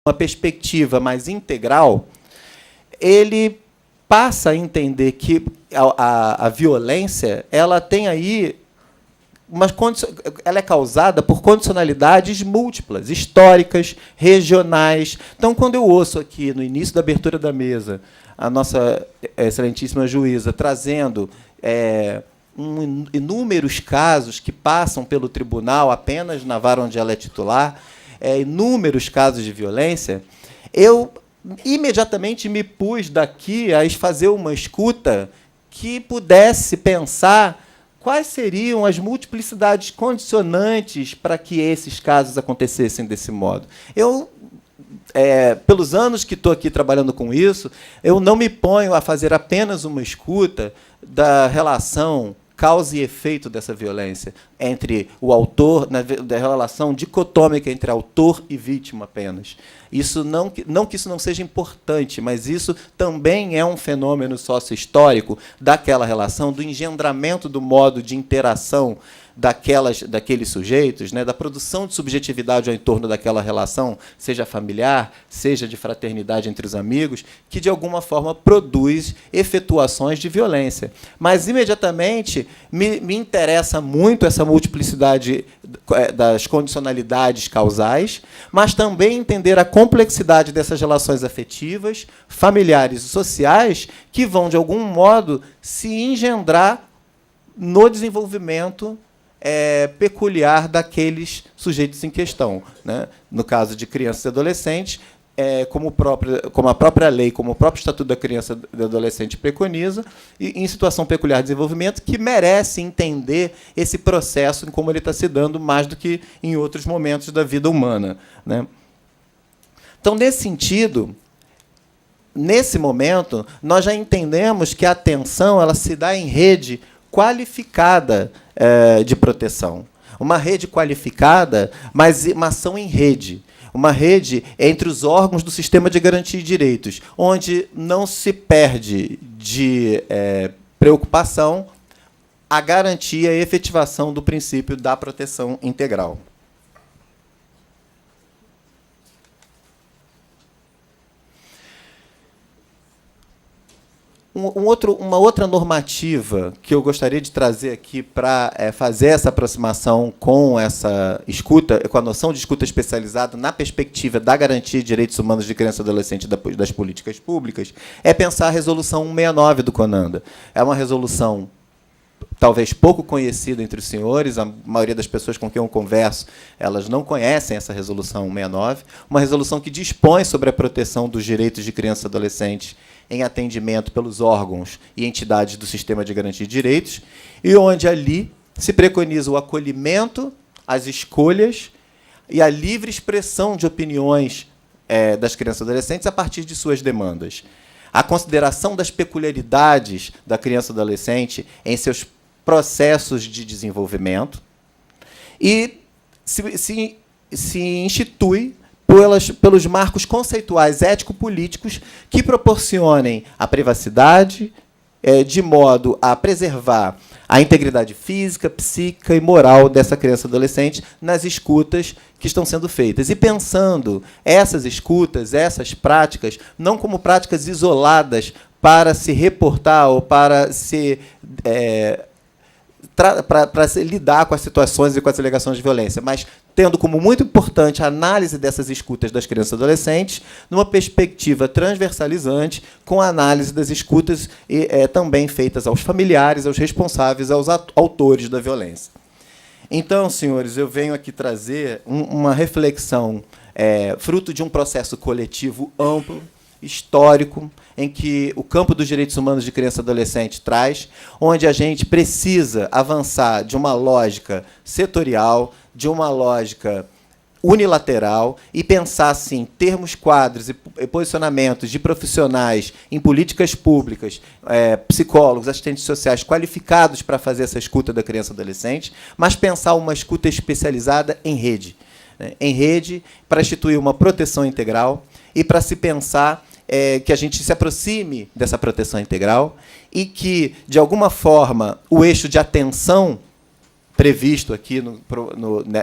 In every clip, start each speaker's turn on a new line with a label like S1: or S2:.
S1: uma perspectiva mais integral, ele passa a entender que a violência ela tem aí ela é causada por condicionalidades múltiplas, históricas, regionais. Então, quando eu ouço aqui, no início da abertura da mesa, a nossa excelentíssima juíza trazendo inúmeros casos que passam pelo tribunal apenas na vara onde ela é titular, inúmeros casos de violência, eu imediatamente me pus daqui a fazer uma escuta que pudesse pensar quais seriam as multiplicidades condicionantes para que esses casos acontecessem desse modo. Eu, pelos anos que estou aqui trabalhando com isso, eu não me ponho a fazer apenas uma escuta da relação causa e efeito dessa violência entre o autor, da relação dicotômica entre autor e vítima apenas. Isso não que isso não seja importante, mas isso também é um fenômeno sócio-histórico daquela relação, do engendramento do modo de interação daqueles sujeitos, da produção de subjetividade ao entorno daquela relação, seja familiar, seja de fraternidade entre os amigos, que, de alguma forma, produz efetuações de violência. Mas, imediatamente, me interessa muito essa multiplicidade das condicionalidades causais, mas também entender a complexidade dessas relações afetivas, familiares e sociais que vão, de algum modo, se engendrar no desenvolvimento peculiar daqueles sujeitos em questão. No caso de crianças e adolescentes, como a própria lei, como o próprio Estatuto da Criança e do Adolescente preconiza, e em situação peculiar de desenvolvimento, que merece entender esse processo em como ele está se dando mais do que em outros momentos da vida humana. Então, nesse sentido, nesse momento, nós já entendemos que a atenção ela se dá em rede qualificada de proteção. Uma rede qualificada, mas uma ação em rede. Uma rede entre os órgãos do sistema de garantia de direitos, onde não se perde de preocupação a garantia e a efetivação do princípio da proteção integral. Uma outra normativa que eu gostaria de trazer aqui para fazer essa aproximação com essa escuta, com a noção de escuta especializada na perspectiva da garantia de direitos humanos de criança e adolescente das políticas públicas, é pensar a Resolução 169 do CONANDA. É uma resolução talvez pouco conhecida entre os senhores, a maioria das pessoas com quem eu converso, elas não conhecem essa Resolução 169, uma resolução que dispõe sobre a proteção dos direitos de criança e adolescente em atendimento pelos órgãos e entidades do sistema de garantia de direitos, e onde ali se preconiza o acolhimento, as escolhas e a livre expressão de opiniões das crianças e adolescentes a partir de suas demandas. A consideração das peculiaridades da criança e adolescente em seus processos de desenvolvimento e se institui pelos marcos conceituais ético-políticos que proporcionem a privacidade de modo a preservar a integridade física, psíquica e moral dessa criança e adolescente nas escutas que estão sendo feitas. E pensando essas escutas, essas práticas, não como práticas isoladas para se reportar ou para se lidar com as situações e com as alegações de violência, mas tendo como muito importante a análise dessas escutas das crianças e adolescentes numa perspectiva transversalizante, com a análise das escutas também feitas aos familiares, aos responsáveis, aos autores da violência. Então, senhores, eu venho aqui trazer uma reflexão fruto de um processo coletivo amplo, histórico, em que o campo dos direitos humanos de criança e adolescente traz, onde a gente precisa avançar de uma lógica setorial, de uma lógica unilateral e pensar assim, termos, quadros e posicionamentos de profissionais em políticas públicas, psicólogos, assistentes sociais qualificados para fazer essa escuta da criança e adolescente, mas pensar uma escuta especializada em rede. Em rede, para instituir uma proteção integral e para se pensar que a gente se aproxime dessa proteção integral e que, de alguma forma, o eixo de atenção previsto aqui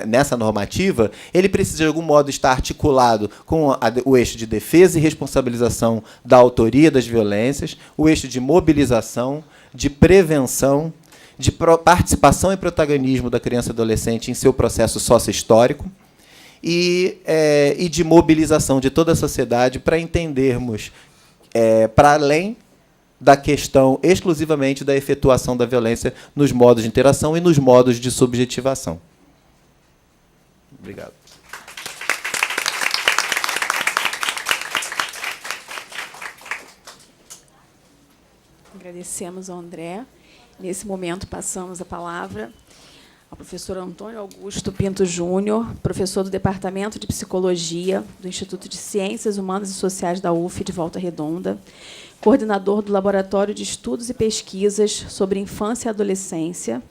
S1: nessa normativa, ele precisa, de algum modo, estar articulado com o eixo de defesa e responsabilização da autoria das violências, o eixo de mobilização, de prevenção, de participação e protagonismo da criança e adolescente em seu processo sócio-histórico e de mobilização de toda a sociedade para entendermos, para além da questão exclusivamente da efetuação da violência nos modos de interação e nos modos de subjetivação. Obrigado.
S2: Agradecemos ao André. Nesse momento, passamos a palavra ao professor Antônio Augusto Pinto Júnior, professor do Departamento de Psicologia do Instituto de Ciências Humanas e Sociais da UF de Volta Redonda, coordenador do Laboratório de Estudos e Pesquisas sobre Infância e Adolescência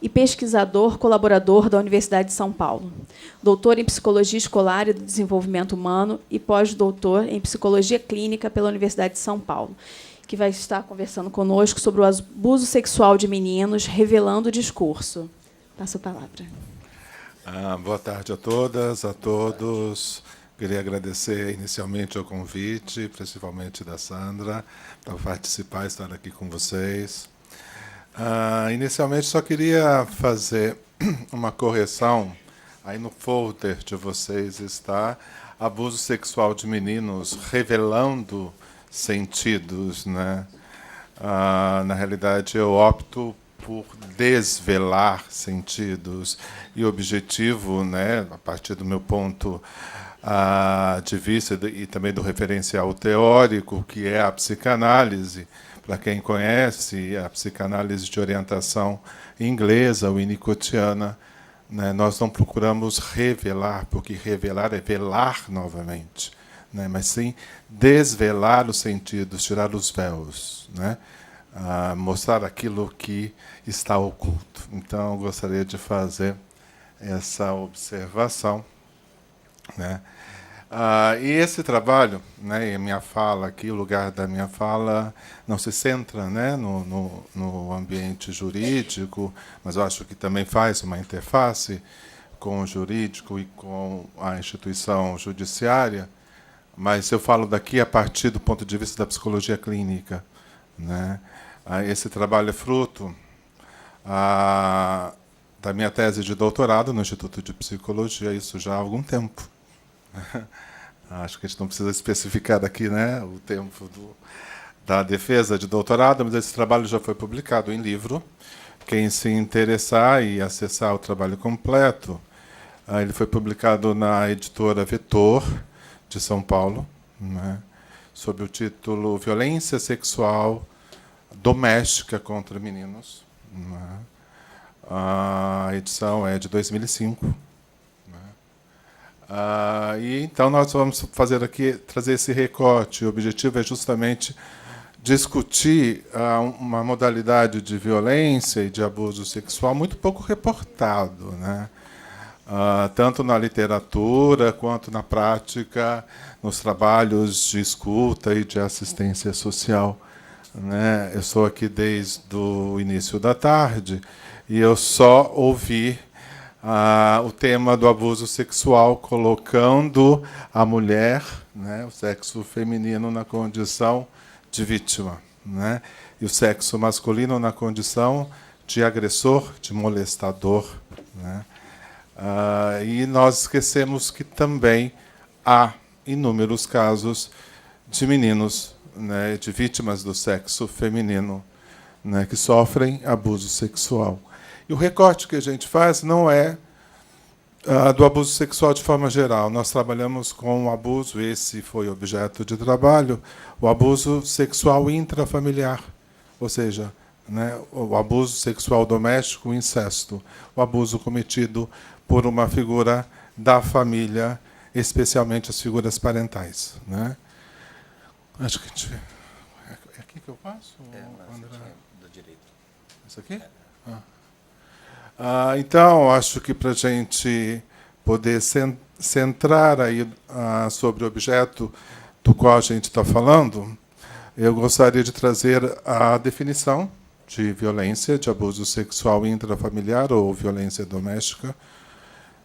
S2: e pesquisador colaborador da Universidade de São Paulo, doutor em Psicologia Escolar e do Desenvolvimento Humano e pós-doutor em Psicologia Clínica pela Universidade de São Paulo, que vai estar conversando conosco sobre o abuso sexual de meninos, revelando o discurso. Passo a palavra.
S3: Boa tarde a todas, a todos. Queria agradecer inicialmente o convite, principalmente da Sandra, para participar, estar aqui com vocês. Inicialmente, só queria fazer uma correção. Aí no folder de vocês está abuso sexual de meninos revelando sentidos, né? Na realidade, eu opto por desvelar sentidos. E o objetivo, né, a partir do meu ponto de vista e também do referencial teórico, que é a psicanálise, para quem conhece, a psicanálise de orientação inglesa, winnicottiana, né, nós não procuramos revelar, porque revelar é velar novamente, né, mas sim desvelar os sentidos, tirar os véus, né, mostrar aquilo que está oculto. Então, eu gostaria de fazer essa observação, né. E esse trabalho, né, e a minha fala aqui, o lugar da minha fala não se centra, né, no ambiente jurídico, mas eu acho que também faz uma interface com o jurídico e com a instituição judiciária, mas eu falo daqui a partir do ponto de vista da psicologia clínica, né. Esse trabalho é fruto da minha tese de doutorado no Instituto de Psicologia, isso já há algum tempo. Acho que a gente não precisa especificar aqui, né, o tempo da defesa de doutorado, mas esse trabalho já foi publicado em livro. Quem se interessar e acessar o trabalho completo, ele foi publicado na editora Vetor, de São Paulo, né, sob o título Violência Sexual Doméstica contra Meninos. Né. A edição é de 2005. E então nós vamos fazer aqui, trazer esse recorte. O objetivo é justamente discutir uma modalidade de violência e de abuso sexual muito pouco reportado, né? Tanto na literatura quanto na prática, nos trabalhos de escuta e de assistência social, né? Eu sou aqui desde o início da tarde e eu só ouvi o tema do abuso sexual, colocando a mulher, né, o sexo feminino, na condição de vítima, né, e o sexo masculino na condição de agressor, de molestador, né. E nós esquecemos que também há inúmeros casos de meninos, né, de vítimas do sexo feminino, né, que sofrem abuso sexual. E o recorte que a gente faz não é do abuso sexual de forma geral. Nós trabalhamos com o abuso, esse foi objeto de trabalho, o abuso sexual intrafamiliar, ou seja, né, o abuso sexual doméstico, o incesto, o abuso cometido por uma figura da família, especialmente as figuras parentais. Né? Acho que a gente... É aqui que eu passo?
S1: Do direito.
S3: Isso aqui? Então, acho que para a gente poder centrar aí sobre o objeto do qual a gente está falando, eu gostaria de trazer a definição, de violência, de abuso sexual intrafamiliar ou violência doméstica,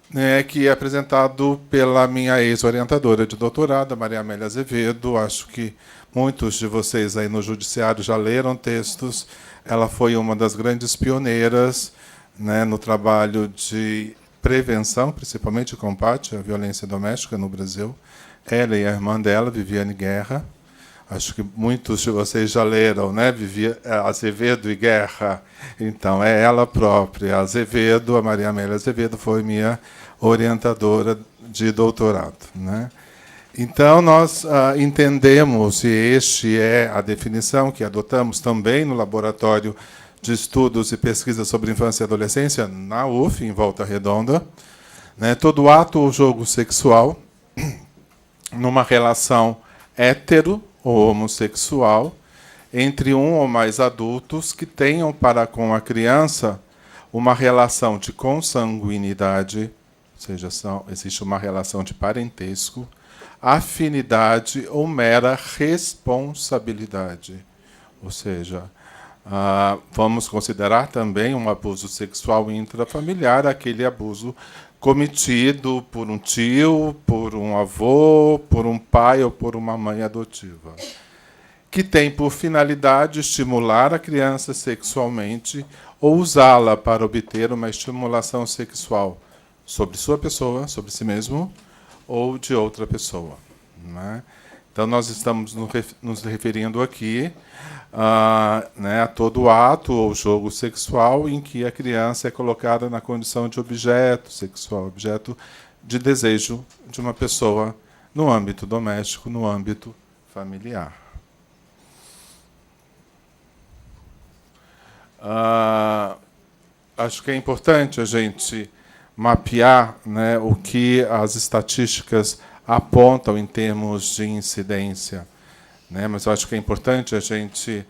S3: né, que é apresentado pela minha ex-orientadora de doutorado, Maria Amélia Azevedo. Acho que muitos de vocês aí no Judiciário já leram textos. Ela foi uma das grandes pioneiras, né, no trabalho de prevenção, principalmente combate à violência doméstica no Brasil. Ela e a irmã dela, Viviane Guerra. Acho que muitos de vocês já leram, né? Azevedo e Guerra. Então, é ela própria. Azevedo, a Maria Amélia Azevedo, foi minha orientadora de doutorado, né? Então, nós entendemos, e este é a definição que adotamos também no Laboratório de Estudos e Pesquisas sobre Infância e Adolescência, na UF, em Volta Redonda, né? Todo ato ou jogo sexual numa relação hétero ou homossexual entre um ou mais adultos que tenham para com a criança uma relação de consanguinidade, ou seja, existe uma relação de parentesco, afinidade ou mera responsabilidade. Ou seja, vamos considerar também um abuso sexual intrafamiliar aquele abuso cometido por um tio, por um avô, por um pai ou por uma mãe adotiva, que tem por finalidade estimular a criança sexualmente ou usá-la para obter uma estimulação sexual sobre sua pessoa, sobre si mesmo, ou de outra pessoa, né? Então, nós estamos nos referindo aqui né, a todo ato ou jogo sexual em que a criança é colocada na condição de objeto sexual, objeto de desejo de uma pessoa no âmbito doméstico, no âmbito familiar. Acho que é importante a gente mapear, né, o que as estatísticas apontam em termos de incidência, né? Mas eu acho que é importante a gente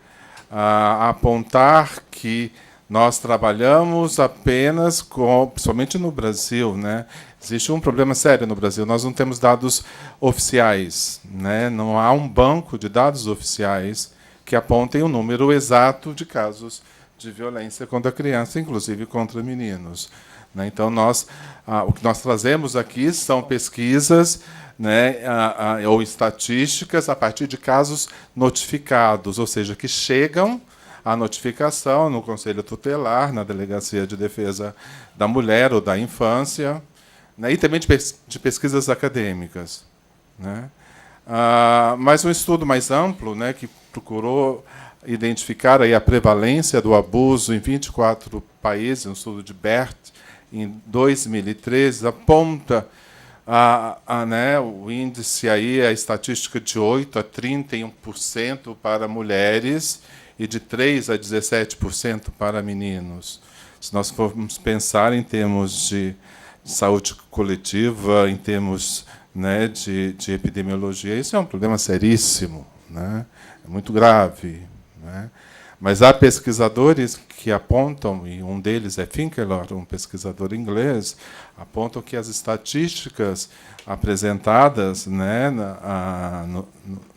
S3: apontar que nós trabalhamos apenas com, principalmente no Brasil, né? Existe um problema sério no Brasil. Nós não temos dados oficiais, né? Não há um banco de dados oficiais que apontem o número exato de casos de violência contra a criança, inclusive contra meninos, né? Então, o que nós trazemos aqui são pesquisas, né, ou estatísticas a partir de casos notificados, ou seja, que chegam à notificação no Conselho Tutelar, na Delegacia de Defesa da Mulher ou da Infância, né, e também de pesquisas acadêmicas, né? Mas um estudo mais amplo, né, que procurou identificar aí a prevalência do abuso em 24 países, um estudo de Bert, em 2013, aponta né, o índice aí, a estatística de 8% a 31% para mulheres e de 3% a 17% para meninos. Se nós formos pensar em termos de saúde coletiva, em termos, né, de epidemiologia, isso é um problema seríssimo, né? É muito grave, né? Mas há pesquisadores que apontam, e um deles é Finkelor, um pesquisador inglês, apontam que as estatísticas apresentadas, né,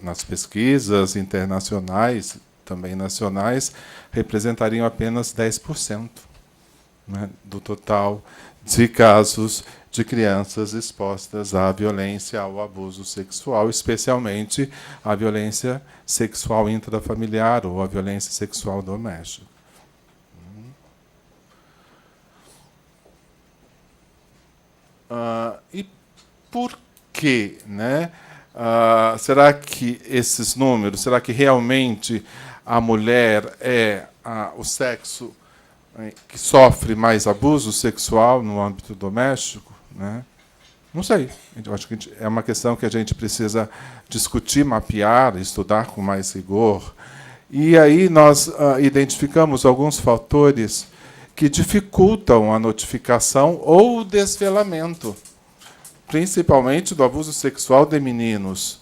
S3: nas pesquisas internacionais, também nacionais, representariam apenas 10%, né, do total de casos de crianças expostas à violência, ao abuso sexual, especialmente à violência sexual intrafamiliar ou à violência sexual doméstica. E por quê, né? Será que esses números, será que realmente a mulher é o sexo que sofre mais abuso sexual no âmbito doméstico, né? Não sei. Eu acho que é uma questão que a gente precisa discutir, mapear, estudar com mais rigor. E aí nós identificamos alguns fatores que dificultam a notificação ou o desvelamento, principalmente do abuso sexual de meninos.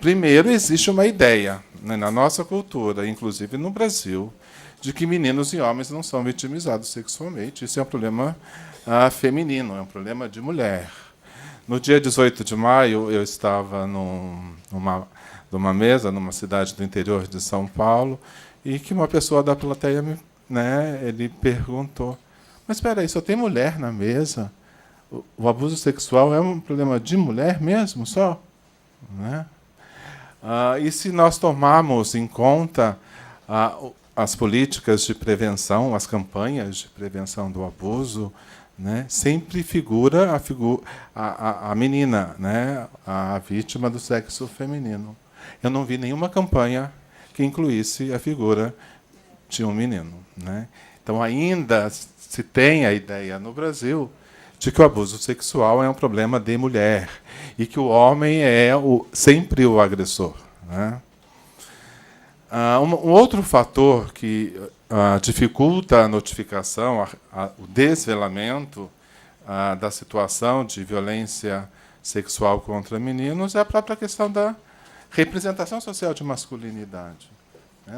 S3: Primeiro, existe uma ideia, né, na nossa cultura, inclusive no Brasil, de que meninos e homens não são vitimizados sexualmente. Isso é um problema feminino, é um problema de mulher. No dia 18 de maio, eu estava numa mesa, numa cidade do interior de São Paulo, e que uma pessoa da plateia né, ele perguntou, mas espera aí, só tem mulher na mesa? O abuso sexual é um problema de mulher mesmo, só? Né? E se nós tomarmos em conta as políticas de prevenção, as campanhas de prevenção do abuso, né, sempre figura a menina, né, a vítima do sexo feminino. Eu não vi nenhuma campanha que incluísse a figura de um menino. Né? Então, ainda se tem a ideia no Brasil de que o abuso sexual é um problema de mulher e que o homem é sempre o agressor. Né? Um outro fator que dificulta a notificação, o desvelamento da situação de violência sexual contra meninos é a própria questão da representação social de masculinidade.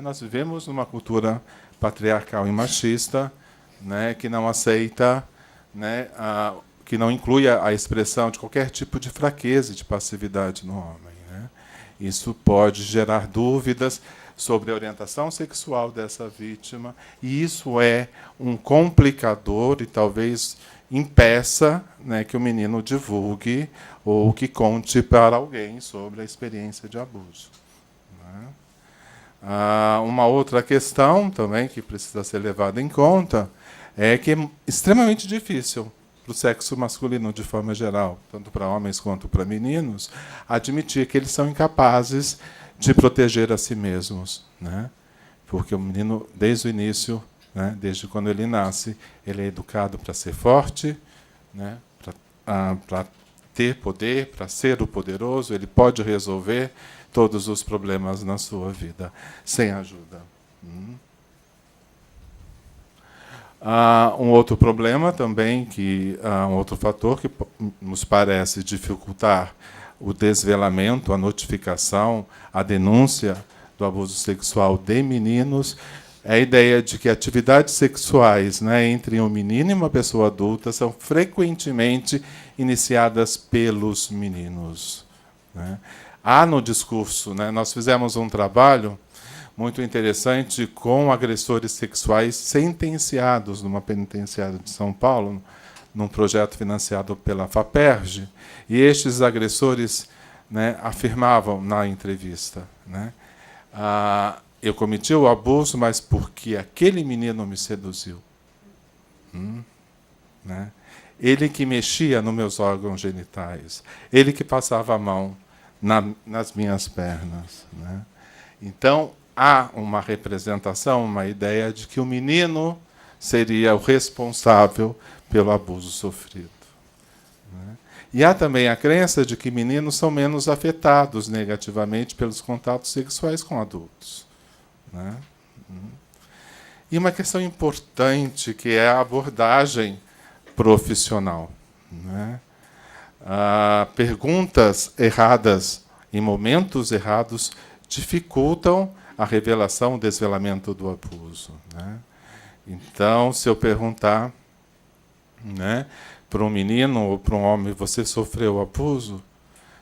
S3: Nós vivemos numa cultura patriarcal e machista, né, que não aceita, né, que não inclui a expressão de qualquer tipo de fraqueza e de passividade no homem. Né? Isso pode gerar dúvidas sobre a orientação sexual dessa vítima, e isso é um complicador e talvez impeça, né, que o menino divulgue ou que conte para alguém sobre a experiência de abuso. Né? Uma outra questão também que precisa ser levada em conta é que é extremamente difícil para o sexo masculino, de forma geral, tanto para homens quanto para meninos, admitir que eles são incapazes de proteger a si mesmos. Né? Porque o menino, desde o início, né, desde quando ele nasce, ele é educado para ser forte, né, para ter poder, para ser o poderoso, ele pode resolver todos os problemas na sua vida, sem ajuda. Um outro problema também, um outro fator que nos parece dificultar o desvelamento, a notificação, a denúncia do abuso sexual de meninos, é a ideia de que atividades sexuais, né, entre um menino e uma pessoa adulta são frequentemente iniciadas pelos meninos. Né? Há no discurso, né, nós fizemos um trabalho muito interessante com agressores sexuais sentenciados numa penitenciária de São Paulo, num projeto financiado pela FAPERJ, e estes agressores, né, afirmavam na entrevista, né, eu cometi o abuso, mas porque aquele menino me seduziu. Né? Ele que mexia nos meus órgãos genitais, ele que passava a mão nas minhas pernas. Né? Então, há uma representação, uma ideia de que o menino seria o responsável pelo abuso sofrido. Né? E há também a crença de que meninos são menos afetados negativamente pelos contatos sexuais com adultos. Né? E uma questão importante, que é a abordagem profissional. Né? Perguntas erradas em momentos errados dificultam a revelação, o desvelamento do abuso. Né? Então, se eu perguntar, né, para um menino ou para um homem, você sofreu abuso?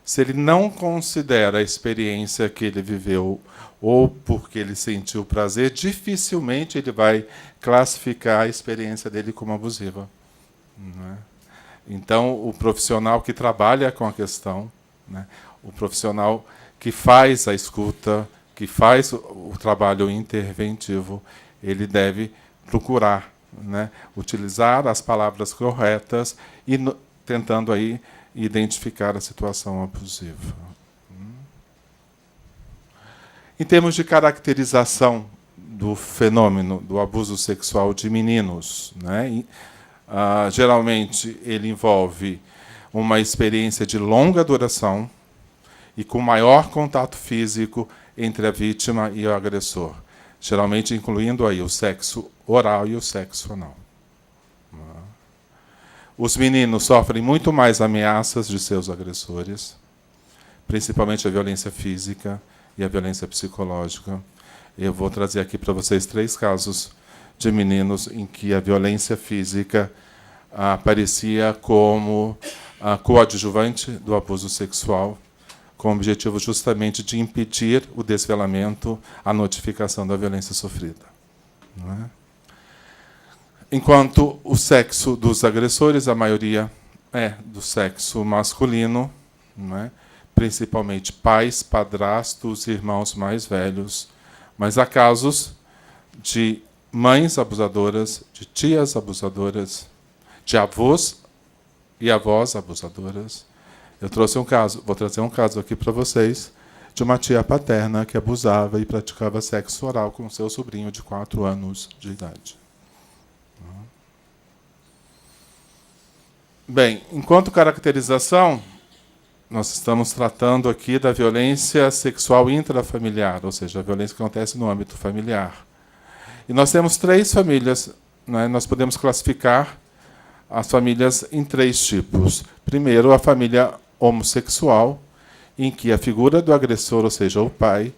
S3: Se ele não considera a experiência que ele viveu ou porque ele sentiu prazer, dificilmente ele vai classificar a experiência dele como abusiva. Né? Então, o profissional que trabalha com a questão, né, o profissional que faz a escuta, que faz o trabalho interventivo, ele deve procurar, né, utilizar as palavras corretas e tentando aí identificar a situação abusiva. Em termos de caracterização do fenômeno do abuso sexual de meninos, né, geralmente ele envolve uma experiência de longa duração e com maior contato físico entre a vítima e o agressor, geralmente incluindo aí o sexo oral e o sexo anal. Os meninos sofrem muito mais ameaças de seus agressores, principalmente a violência física e a violência psicológica. Eu vou trazer aqui para vocês 3 casos de meninos em que a violência física aparecia como coadjuvante do abuso sexual, com o objetivo justamente de impedir o desvelamento, a notificação da violência sofrida. Não é? enquanto o sexo dos agressores, a maioria é do sexo masculino, não é? Principalmente pais, padrastos, irmãos mais velhos. Mas há casos de mães abusadoras, de tias abusadoras, de avós e avós abusadoras. Eu trouxe um caso, vou trazer um caso aqui para vocês, de uma tia paterna que abusava e praticava sexo oral com seu sobrinho de 4 anos de idade. Bem, enquanto caracterização, nós estamos tratando aqui da violência sexual intrafamiliar, ou seja, a violência que acontece no âmbito familiar. E nós temos 3 famílias, né? Nós podemos classificar as famílias em 3 tipos. Primeiro, a família homossexual, em que a figura do agressor, ou seja, o pai,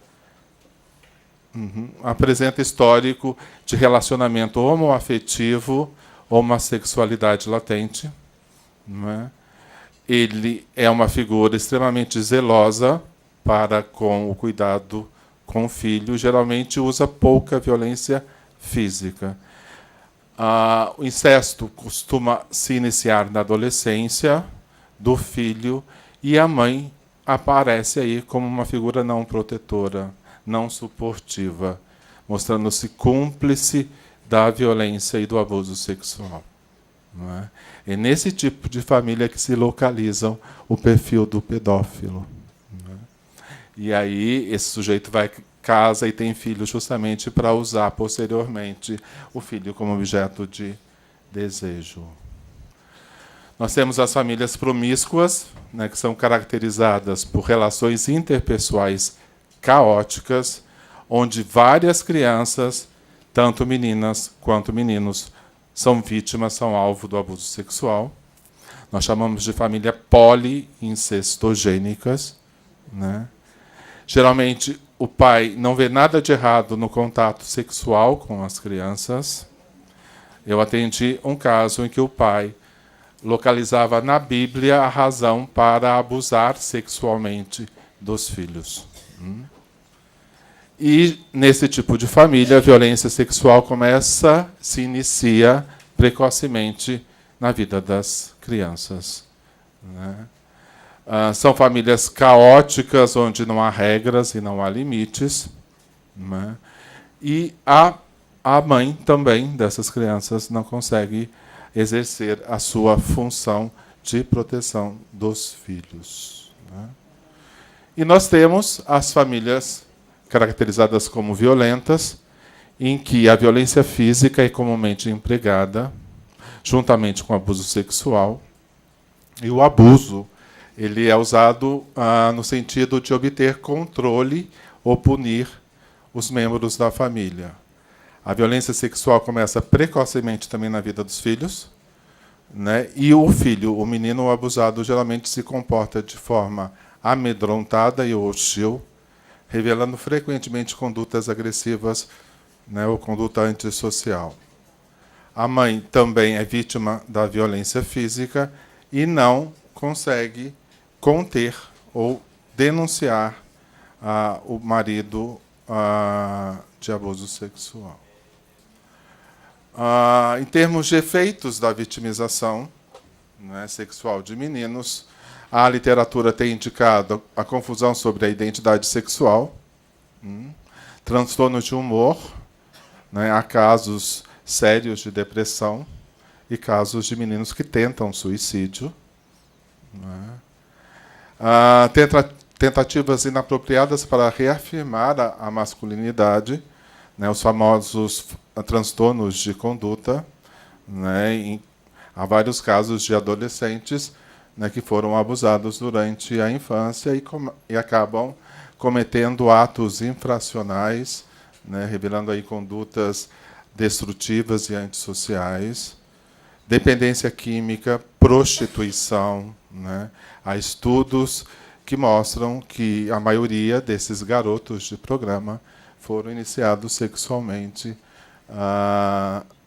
S3: apresenta histórico de relacionamento homoafetivo ou uma sexualidade latente. Não é? Ele é uma figura extremamente zelosa para com o cuidado com o filho, geralmente usa pouca violência física. O incesto costuma se iniciar na adolescência do filho e a mãe aparece aí como uma figura não protetora, não suportiva, mostrando-se cúmplice da violência e do abuso sexual. Não é? É nesse tipo de família que se localizam o perfil do pedófilo. Não é? E aí esse sujeito vai casa e tem filho justamente para usar posteriormente o filho como objeto de desejo. Nós temos as famílias promíscuas, né, que são caracterizadas por relações interpessoais caóticas, onde várias crianças, tanto meninas quanto meninos, são vítimas, são alvo do abuso sexual. Nós chamamos de família poliincestogênicas, né? Geralmente, o pai não vê nada de errado no contato sexual com as crianças. Eu atendi um caso em que o pai localizava na Bíblia a razão para abusar sexualmente dos filhos. E, nesse tipo de família, a violência sexual se inicia precocemente na vida das crianças. Né? São famílias caóticas, onde não há regras e não há limites. Né? E a mãe também dessas crianças não consegue exercer a sua função de proteção dos filhos. Né? E nós temos as famílias caracterizadas como violentas, em que a violência física é comumente empregada, juntamente com o abuso sexual. E o abuso ele é usado no sentido de obter controle ou punir os membros da família. A violência sexual começa precocemente também na vida dos filhos, né? E o filho, o menino abusado, geralmente se comporta de forma amedrontada e hostil, revelando frequentemente condutas agressivas, né, ou conduta antissocial. A mãe também é vítima da violência física e não consegue conter ou denunciar o marido de abuso sexual. Em termos de efeitos da vitimização, né, sexual de meninos, a literatura tem indicado a confusão sobre a identidade sexual, transtornos de humor, né, há casos sérios de depressão e casos de meninos que tentam suicídio. Né. Tentativas inapropriadas para reafirmar a masculinidade, né, os famosos transtornos de conduta. Né, há vários casos de adolescentes, né, que foram abusados durante a infância e acabam cometendo atos infracionais, né, revelando aí condutas destrutivas e antissociais, dependência química, prostituição. Né. Há estudos que mostram que a maioria desses garotos de programa foram iniciados sexualmente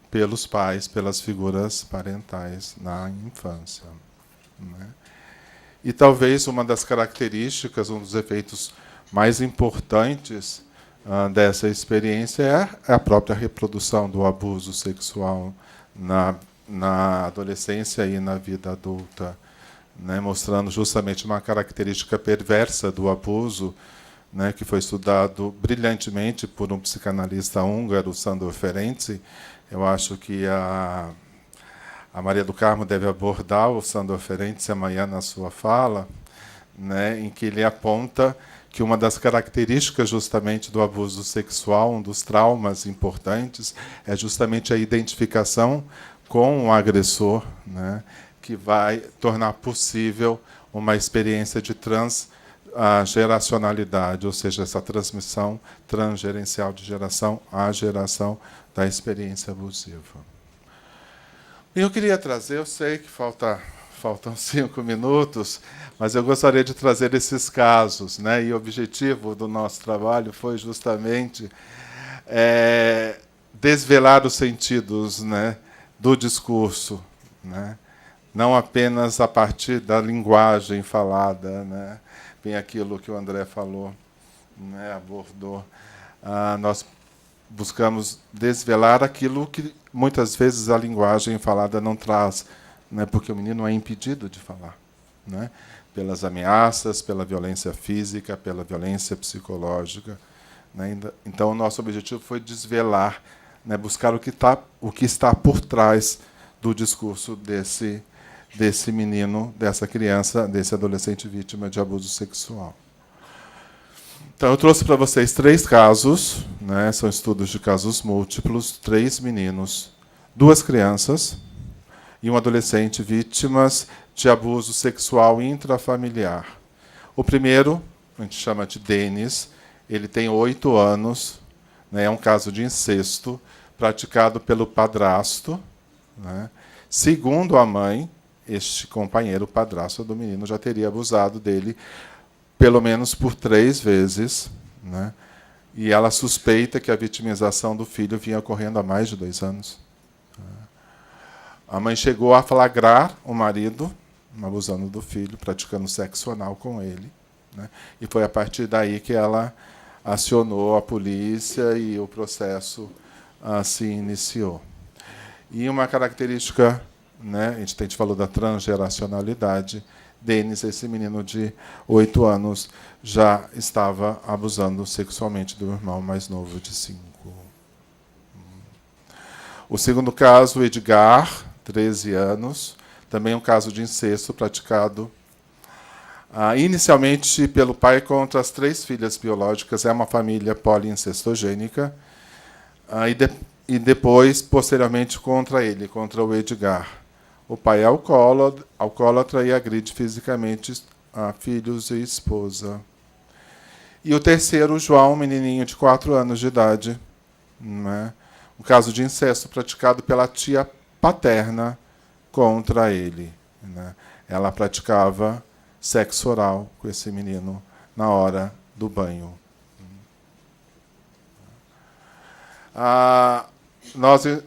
S3: pelos pais, pelas figuras parentais na infância. Né? E talvez uma das características, um dos efeitos mais importantes dessa experiência é a própria reprodução do abuso sexual na adolescência e na vida adulta, né, mostrando justamente uma característica perversa do abuso, né, que foi estudado brilhantemente por um psicanalista húngaro, Sándor Ferenczi. Eu acho que a Maria do Carmo deve abordar o Sándor Ferenczi amanhã na sua fala, né, em que ele aponta que uma das características justamente do abuso sexual, um dos traumas importantes, é justamente a identificação com o agressor, né, que vai tornar possível uma experiência de transgeracionalidade, ou seja, essa transmissão transgerencial de geração a geração da experiência abusiva. E eu queria trazer, eu sei que faltam 5 minutos, mas eu gostaria de trazer esses casos, né? E o objetivo do nosso trabalho foi justamente desvelar os sentidos, né, do discurso, né? Não apenas a partir da linguagem falada, né? Bem aquilo que o André falou, né, abordou. Nós buscamos desvelar aquilo que muitas vezes a linguagem falada não traz, né, porque o menino é impedido de falar, né, pelas ameaças, pela violência física, pela violência psicológica, né. Então, o nosso objetivo foi desvelar, né, buscar o que está por trás do discurso desse menino, dessa criança, desse adolescente vítima de abuso sexual. Então, eu trouxe para vocês 3 casos, né, são estudos de casos múltiplos, 3 meninos, 2 crianças e um adolescente vítimas de abuso sexual intrafamiliar. O primeiro, a gente chama de Denis, ele tem 8 anos, né, é um caso de incesto praticado pelo padrasto, né. Segundo a mãe, este companheiro, o padrasto do menino, já teria abusado dele pelo menos por 3 vezes, né? E ela suspeita que a vitimização do filho vinha ocorrendo há mais de 2 anos. A mãe chegou a flagrar o marido abusando do filho, praticando sexo anal com ele, né? E foi a partir daí que ela acionou a polícia e o processo se iniciou. E uma característica, né, a gente falou da transgeracionalidade. Denis, esse menino de 8 anos, já estava abusando sexualmente do irmão mais novo de 5. O segundo caso, Edgar, 13 anos, também um caso de incesto praticado inicialmente pelo pai contra as 3 filhas biológicas. É uma família poliincestogênica. E depois, posteriormente, contra ele, contra o Edgar. O pai é alcoólatra e agride fisicamente a filhos e esposa. E o terceiro, o João, um menininho de 4 anos de idade, né? Um caso de incesto praticado pela tia paterna contra ele, né? Ela praticava sexo oral com esse menino na hora do banho.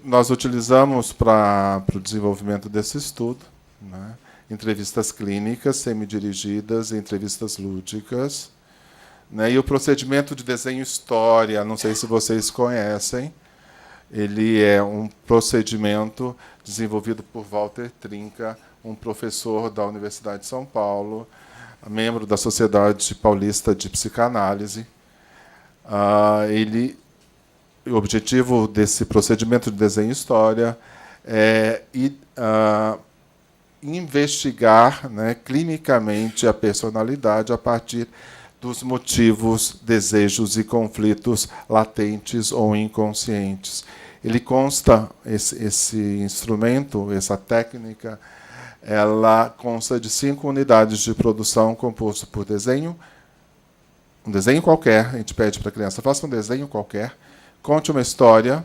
S3: Nós utilizamos para o desenvolvimento desse estudo, né, entrevistas clínicas, semidirigidas, entrevistas lúdicas, né, e o procedimento de desenho história, não sei se vocês conhecem, ele é um procedimento desenvolvido por Walter Trinca, um professor da Universidade de São Paulo, membro da Sociedade Paulista de Psicanálise. O objetivo desse procedimento de desenho história é investigar, né, clinicamente a personalidade a partir dos motivos, desejos e conflitos latentes ou inconscientes. Ele consta, esse instrumento, essa técnica, ela consta de 5 unidades de produção composto por desenho, um desenho qualquer. A gente pede para a criança, faça um desenho qualquer, conte uma história,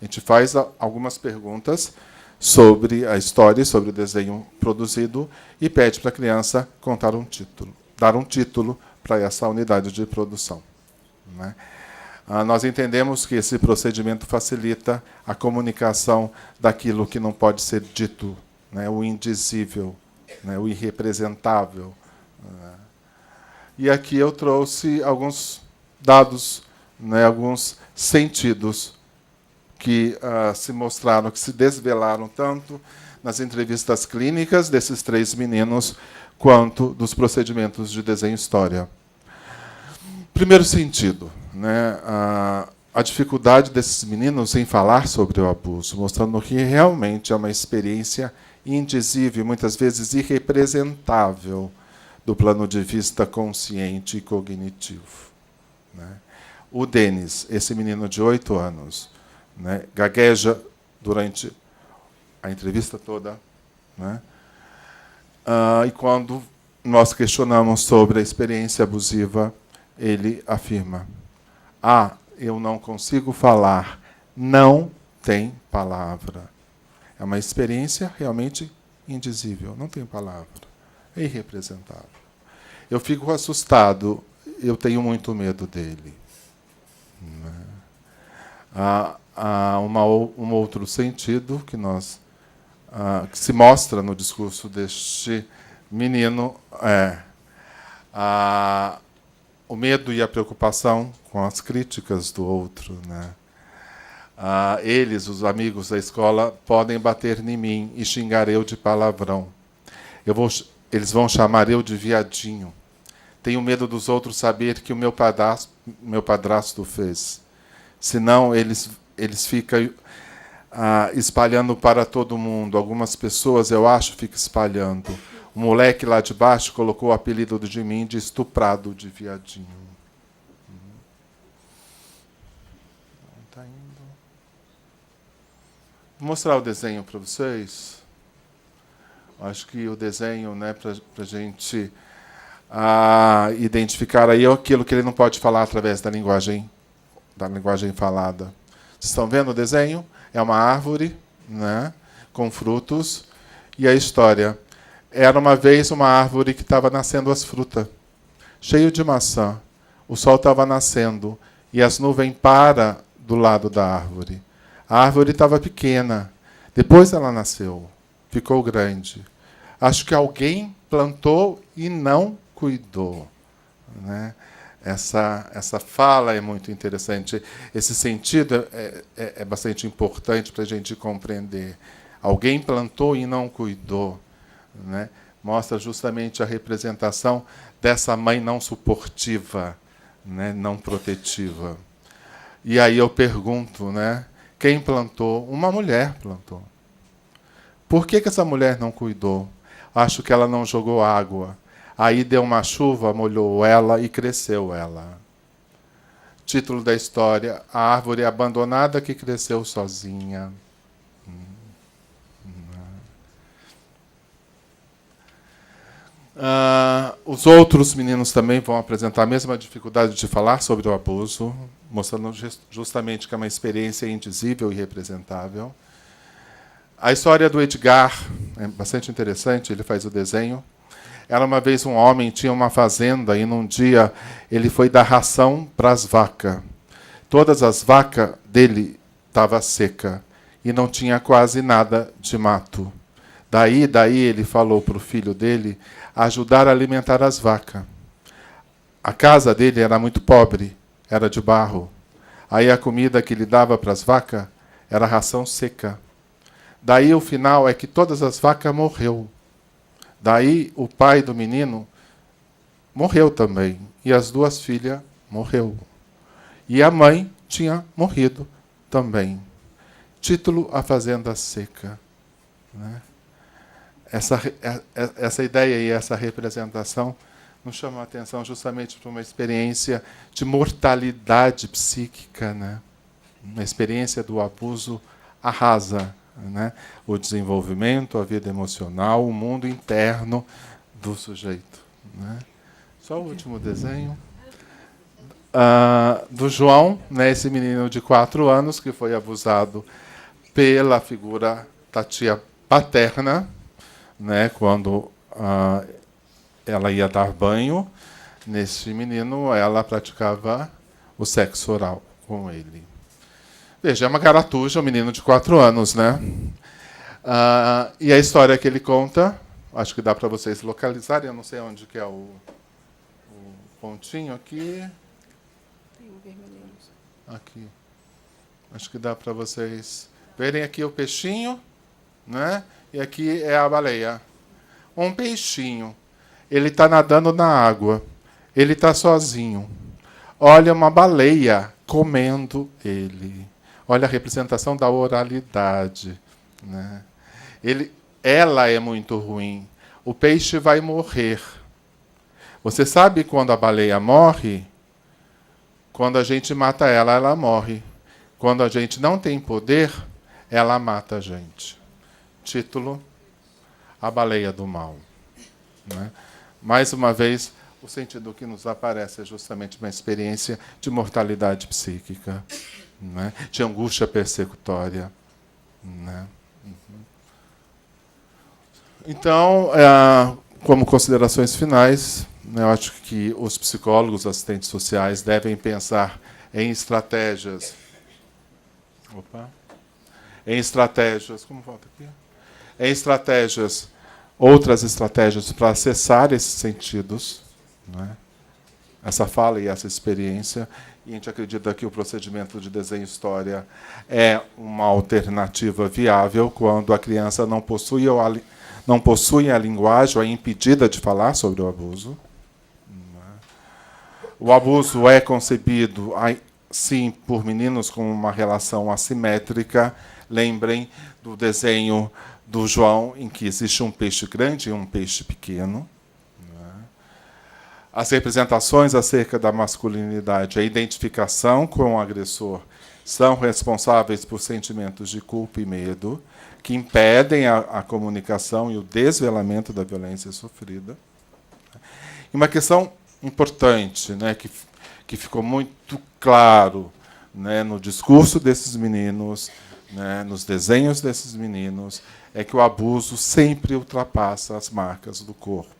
S3: a gente faz algumas perguntas sobre a história, sobre o desenho produzido, e pede para a criança contar um título, dar um título para essa unidade de produção, né? Nós entendemos que esse procedimento facilita a comunicação daquilo que não pode ser dito, né, o indizível, né, o irrepresentável. E aqui eu trouxe alguns dados, né, alguns sentidos que se mostraram, que se desvelaram tanto nas entrevistas clínicas desses 3 meninos, quanto dos procedimentos de desenho história. Primeiro sentido, né, a dificuldade desses meninos em falar sobre o abuso, mostrando que realmente é uma experiência indizível, muitas vezes irrepresentável, do plano de vista consciente e cognitivo. Né? O Denis, esse menino de 8 anos, né, gagueja durante a entrevista toda. Né? E quando nós questionamos sobre a experiência abusiva, ele afirma: eu não consigo falar, não tem palavra. É uma experiência realmente indizível, não tem palavra, é irrepresentável. Eu fico assustado, eu tenho muito medo dele. Há um outro sentido que que se mostra no discurso deste menino, o medo e a preocupação com as críticas do outro. Né? Eles, os amigos da escola, podem bater em mim e xingar eu de palavrão. Eles vão chamar eu de viadinho. Tenho medo dos outros saber que o meu padrasto fez. Senão, eles ficam espalhando para todo mundo. Algumas pessoas, eu acho, ficam espalhando. O moleque lá de baixo colocou o apelido de mim de estuprado de viadinho. Tá indo. Vou mostrar o desenho para vocês. Acho que o desenho, né, para a gente identificar aí aquilo que ele não pode falar através da linguagem falada. Vocês estão vendo o desenho? É uma árvore, né, com frutos, e a história. Era uma vez uma árvore que estava nascendo as frutas, cheio de maçã. O sol estava nascendo e as nuvens param do lado da árvore. A árvore estava pequena. Depois ela nasceu, ficou grande. Acho que alguém plantou e não cuidou. Né? Essa fala é muito interessante. Esse sentido é bastante importante para a gente compreender. Alguém plantou e não cuidou. Né? Mostra justamente a representação dessa mãe não suportiva, né? Não protetiva. E aí eu pergunto, né? Quem plantou? Uma mulher plantou. Por que essa mulher não cuidou? Acho que ela não jogou água. Aí deu uma chuva, molhou ela e cresceu ela. Título da história: A árvore abandonada que cresceu sozinha. Os outros meninos também vão apresentar a mesma dificuldade de falar sobre o abuso, mostrando justamente que é uma experiência indizível e irrepresentável. A história do Edgar é bastante interessante, ele faz o desenho. Era uma vez um homem, tinha uma fazenda, e num dia ele foi dar ração para as vacas. Todas as vacas dele estavam secas e não tinha quase nada de mato. Daí ele falou para o filho dele ajudar a alimentar as vacas. A casa dele era muito pobre, era de barro. Aí a comida que ele dava para as vacas era ração seca. Daí o final é que todas as vacas morreu. Daí o pai do menino morreu também. E as 2 filhas morreu. E a mãe tinha morrido também. Título: A Fazenda Seca. Né? Essa ideia e essa representação nos chama a atenção justamente para uma experiência de mortalidade psíquica. Né? Uma experiência do abuso arrasa, né? O desenvolvimento, a vida emocional, o mundo interno do sujeito. Né? Só o último desenho. Do João, né? Esse menino de 4 anos que foi abusado pela figura da tia paterna, né? Quando ela ia dar banho nesse menino, ela praticava o sexo oral com ele. Veja, é uma garatuja, um menino de 4 anos, né? E a história que ele conta, acho que dá para vocês localizarem, eu não sei onde que é o pontinho aqui.
S2: Tem um vermelhinho.
S3: Aqui. Acho que dá para vocês verem aqui o peixinho, né? E aqui é a baleia. Um peixinho. Ele está nadando na água. Ele está sozinho. Olha uma baleia comendo ele. Olha a representação da oralidade, né? Ela é muito ruim. O peixe vai morrer. Você sabe quando a baleia morre? Quando a gente mata ela, ela morre. Quando a gente não tem poder, ela mata a gente. Título: A Baleia do Mal. Né? Mais uma vez, o sentido que nos aparece é justamente uma experiência de mortalidade psíquica, né? De angústia persecutória. Né? Então, como considerações finais, eu acho que os psicólogos, assistentes sociais devem pensar em estratégias. Como volta aqui? Em estratégias, outras estratégias para acessar esses sentidos, né? Essa fala e essa experiência. E a gente acredita que o procedimento de desenho-história é uma alternativa viável quando a criança não possui a linguagem ou é impedida de falar sobre o abuso. O abuso é concebido, sim, por meninos com uma relação assimétrica. Lembrem do desenho do João, em que existe um peixe grande e um peixe pequeno. As representações acerca da masculinidade, a identificação com o agressor, são responsáveis por sentimentos de culpa e medo, que impedem a comunicação e o desvelamento da violência sofrida. E uma questão importante, né, que ficou muito claro, né, no discurso desses meninos, né, nos desenhos desses meninos, é que o abuso sempre ultrapassa as marcas do corpo,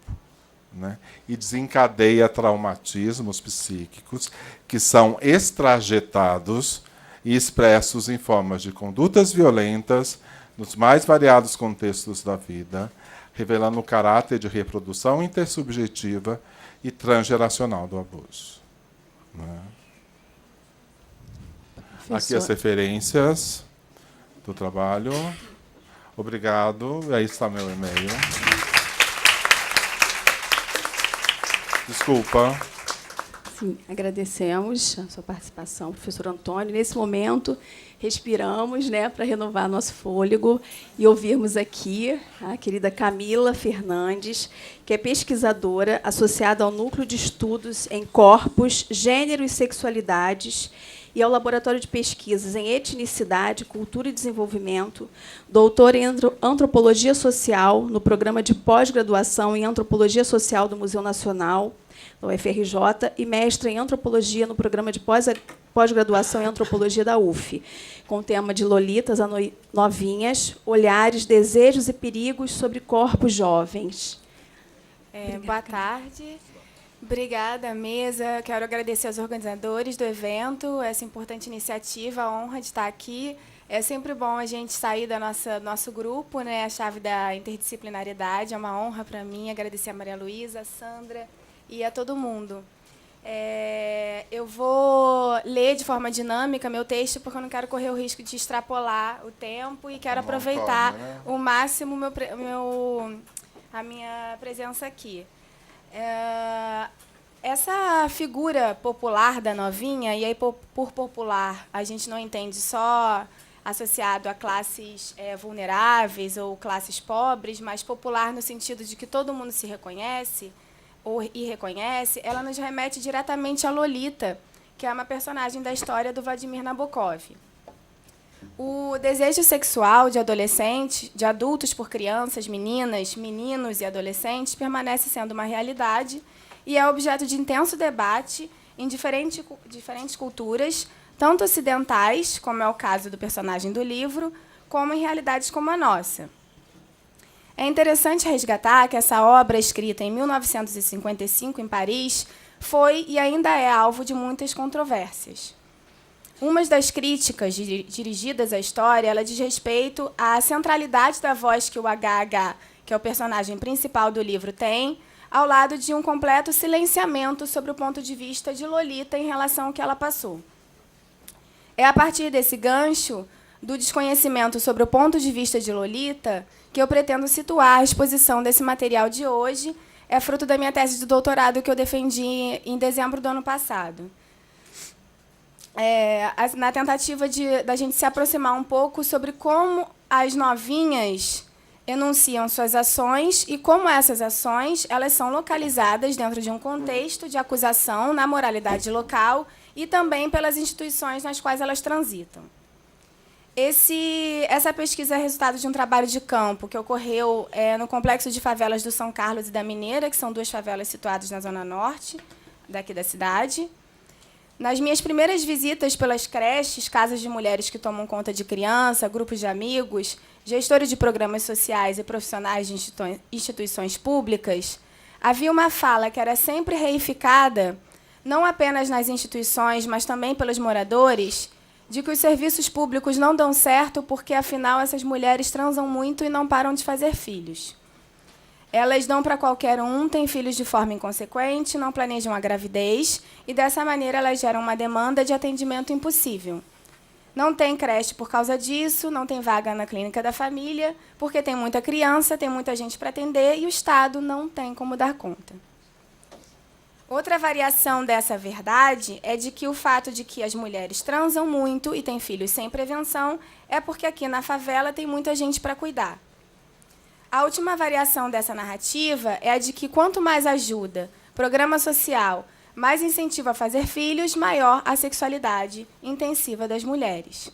S3: né, e desencadeia traumatismos psíquicos que são extrajetados e expressos em formas de condutas violentas nos mais variados contextos da vida, revelando o caráter de reprodução intersubjetiva e transgeracional do abuso. Né? Aqui as referências do trabalho. Obrigado. Aí está meu e-mail. Desculpa.
S2: Sim, agradecemos a sua participação, professor Antônio. Nesse momento, respiramos, né, para renovar nosso fôlego e ouvirmos aqui a querida Camila Fernandes, que é pesquisadora associada ao Núcleo de Estudos em Corpos, Gênero e Sexualidades e ao Laboratório de Pesquisas em Etnicidade, Cultura e Desenvolvimento, doutora em Antropologia Social no Programa de Pós-Graduação em Antropologia Social do Museu Nacional, da UFRJ, e mestre em Antropologia no Programa de Pós-Graduação em Antropologia da UF, com o tema de Lolitas a Novinhas, Olhares, Desejos e Perigos sobre Corpos Jovens.
S4: Boa tarde. Obrigada, mesa. Quero agradecer aos organizadores do evento, essa importante iniciativa, a honra de estar aqui. É sempre bom a gente sair do nosso grupo, né, a chave da interdisciplinariedade. É uma honra para mim. Agradecer a Maria Luísa, a Sandra e a todo mundo. Eu vou ler de forma dinâmica meu texto, porque eu não quero correr o risco de extrapolar o tempo e quero aproveitar o máximo a minha presença aqui. Essa figura popular da novinha, e aí por popular a gente não entende só associado a classes vulneráveis ou classes pobres, mas popular no sentido de que todo mundo se reconhece e reconhece, ela nos remete diretamente a Lolita, que é uma personagem da história do Vladimir Nabokov. O desejo sexual de adolescentes, de adultos por crianças, meninas, meninos e adolescentes permanece sendo uma realidade e é objeto de intenso debate em diferentes culturas, tanto ocidentais, como é o caso do personagem do livro, como em realidades como a nossa. É interessante resgatar que essa obra, escrita em 1955, em Paris, foi e ainda é alvo de muitas controvérsias. Uma das críticas dirigidas à história, ela diz respeito à centralidade da voz que o HH, que é o personagem principal do livro, tem, ao lado de um completo silenciamento sobre o ponto de vista de Lolita em relação ao que ela passou. É a partir desse gancho do desconhecimento sobre o ponto de vista de Lolita que eu pretendo situar a exposição desse material de hoje. É fruto da minha tese de doutorado que eu defendi em dezembro do ano passado. Na tentativa da gente se aproximar um pouco sobre como as novinhas enunciam suas ações e como essas ações elas são localizadas dentro de um contexto de acusação na moralidade local e também pelas instituições nas quais elas transitam. Essa pesquisa é resultado de um trabalho de campo que ocorreu no complexo de favelas do São Carlos e da Mineira, que são 2 favelas situadas na zona norte daqui da cidade. Nas minhas primeiras visitas pelas creches, casas de mulheres que tomam conta de criança, grupos de amigos, gestores de programas sociais e profissionais de instituições públicas, havia uma fala que era sempre reificada, não apenas nas instituições, mas também pelos moradores, de que os serviços públicos não dão certo porque, afinal, essas mulheres transam muito e não param de fazer filhos. Elas dão para qualquer um, têm filhos de forma inconsequente, não planejam a gravidez e, dessa maneira, elas geram uma demanda de atendimento impossível. Não tem creche por causa disso, não tem vaga na clínica da família, porque tem muita criança, tem muita gente para atender e o Estado não tem como dar conta. Outra variação dessa verdade é de que o fato de que as mulheres transam muito e têm filhos sem prevenção é porque aqui na favela tem muita gente para cuidar. A última variação dessa narrativa é a de que quanto mais ajuda, programa social, mais incentivo a fazer filhos, maior a sexualidade intensiva das mulheres.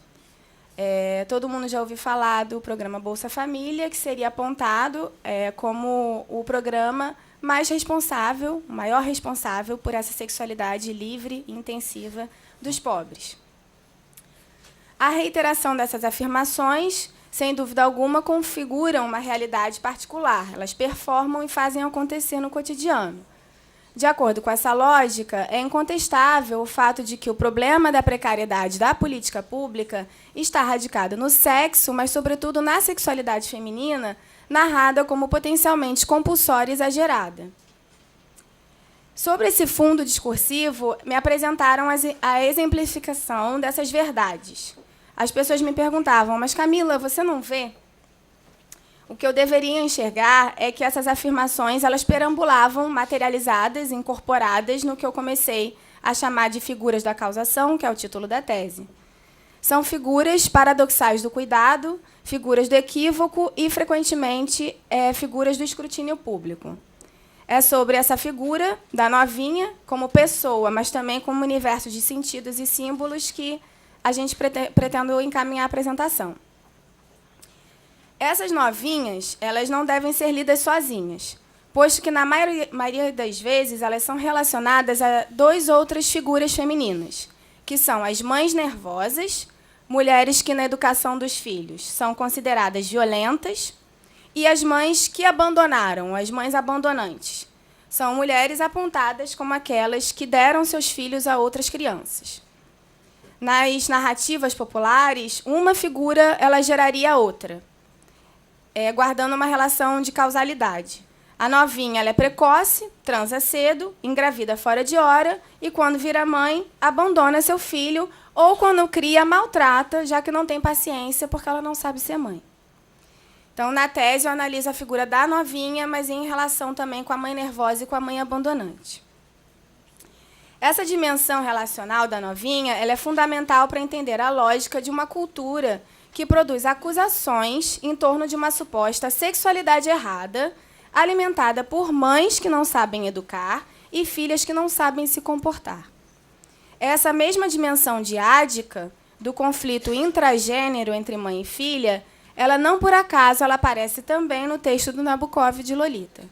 S4: Todo mundo já ouviu falar do programa Bolsa Família, que seria apontado como o programa mais responsável, o maior responsável por essa sexualidade livre e intensiva dos pobres. A reiteração dessas afirmações, sem dúvida alguma, configuram uma realidade particular. Elas performam e fazem acontecer no cotidiano. De acordo com essa lógica, é incontestável o fato de que o problema da precariedade da política pública está radicado no sexo, mas, sobretudo, na sexualidade feminina, narrada como potencialmente compulsória e exagerada. Sobre esse fundo discursivo, me apresentaram a exemplificação dessas verdades. As pessoas me perguntavam, mas, Camila, você não vê? O que eu deveria enxergar é que essas afirmações elas perambulavam, materializadas, incorporadas no que eu comecei a chamar de figuras da causação, que é o título da tese. São figuras paradoxais do cuidado, figuras do equívoco e, frequentemente, figuras do escrutínio público. É sobre essa figura da novinha, como pessoa, mas também como universo de sentidos e símbolos que a gente pretende encaminhar a apresentação. Essas novinhas elas não devem ser lidas sozinhas, posto que, na maioria das vezes, elas são relacionadas a 2 outras figuras femininas, que são as mães nervosas, mulheres que, na educação dos filhos, são consideradas violentas, e as mães que abandonaram, as mães abandonantes. São mulheres apontadas como aquelas que deram seus filhos a outras crianças. Nas narrativas populares, uma figura ela geraria a outra, guardando uma relação de causalidade. A novinha ela é precoce, transa cedo, engravida fora de hora e, quando vira mãe, abandona seu filho ou, quando cria, maltrata, já que não tem paciência porque ela não sabe ser mãe. Então, na tese, eu analiso a figura da novinha, mas em relação também com a mãe nervosa e com a mãe abandonante. Essa dimensão relacional da novinha ela é fundamental para entender a lógica de uma cultura que produz acusações em torno de uma suposta sexualidade errada, alimentada por mães que não sabem educar e filhas que não sabem se comportar. Essa mesma dimensão diádica do conflito intragênero entre mãe e filha, ela não por acaso ela aparece também no texto do Nabokov de Lolita,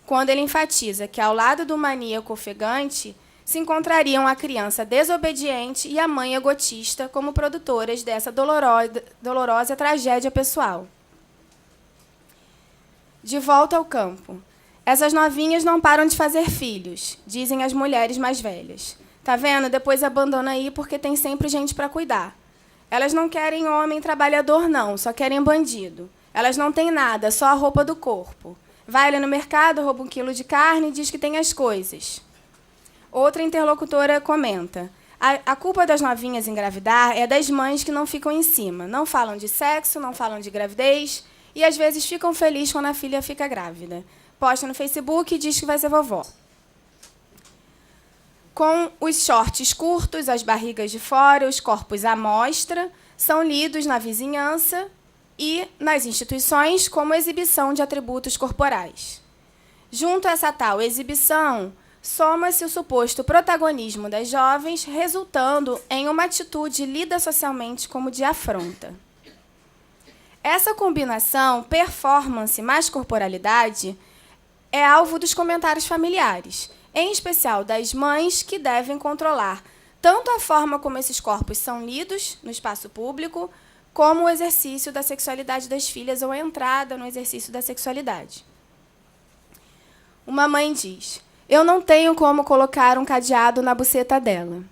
S4: quando ele enfatiza que, ao lado do maníaco ofegante, se encontrariam a criança desobediente e a mãe egotista como produtoras dessa dolorosa tragédia pessoal. De volta ao campo. Essas novinhas não param de fazer filhos, dizem as mulheres mais velhas. Tá vendo? Depois abandona aí porque tem sempre gente para cuidar. Elas não querem homem trabalhador, não, só querem bandido. Elas não têm nada, só a roupa do corpo. Vai ali no mercado, rouba 1 quilo de carne e diz que tem as coisas. Outra interlocutora comenta: A culpa das novinhas engravidar é das mães que não ficam em cima. Não falam de sexo, não falam de gravidez e, às vezes, ficam felizes quando a filha fica grávida. Posta no Facebook e diz que vai ser vovó. Com os shorts curtos, as barrigas de fora, os corpos à mostra, são lidos na vizinhança e nas instituições como exibição de atributos corporais. Junto a essa tal exibição, soma-se o suposto protagonismo das jovens, resultando em uma atitude lida socialmente como de afronta. Essa combinação, performance mais corporalidade, é alvo dos comentários familiares, em especial das mães que devem controlar tanto a forma como esses corpos são lidos no espaço público, como o exercício da sexualidade das filhas ou a entrada no exercício da sexualidade. Uma mãe diz: eu não tenho como colocar um cadeado na buceta dela,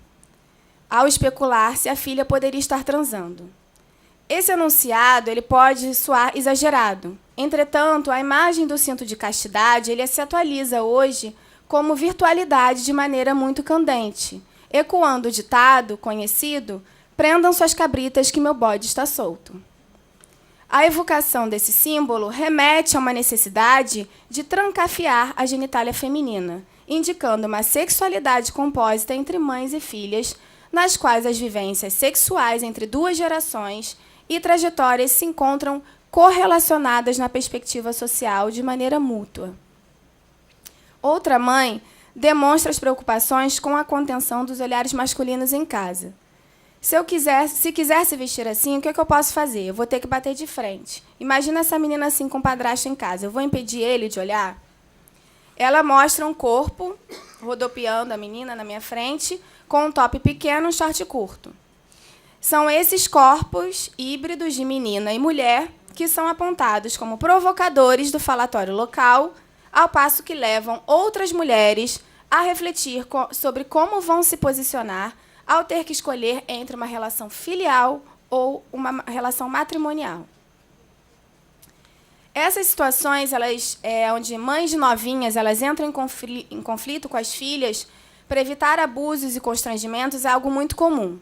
S4: ao especular se a filha poderia estar transando. Esse enunciado ele pode soar exagerado. Entretanto, a imagem do cinto de castidade ele se atualiza hoje como virtualidade de maneira muito candente, ecoando o ditado conhecido: prendam suas cabritas que meu bode está solto. A evocação desse símbolo remete a uma necessidade de trancafiar a genitália feminina, indicando uma sexualidade compósita entre mães e filhas, nas quais as vivências sexuais entre duas gerações e trajetórias se encontram correlacionadas na perspectiva social de maneira mútua. Outra mãe demonstra as preocupações com a contenção dos olhares masculinos em casa. Se quiser se vestir assim, o que eu posso fazer? Eu vou ter que bater de frente. Imagina essa menina assim com o padrasto em casa. Eu vou impedir ele de olhar? Ela mostra um corpo rodopiando a menina na minha frente, com um top pequeno e um short curto. São esses corpos híbridos de menina e mulher que são apontados como provocadores do falatório local, ao passo que levam outras mulheres a refletir sobre como vão se posicionar ao ter que escolher entre uma relação filial ou uma relação matrimonial. Essas situações, onde mães de novinhas elas entram em conflito com as filhas para evitar abusos e constrangimentos, é algo muito comum.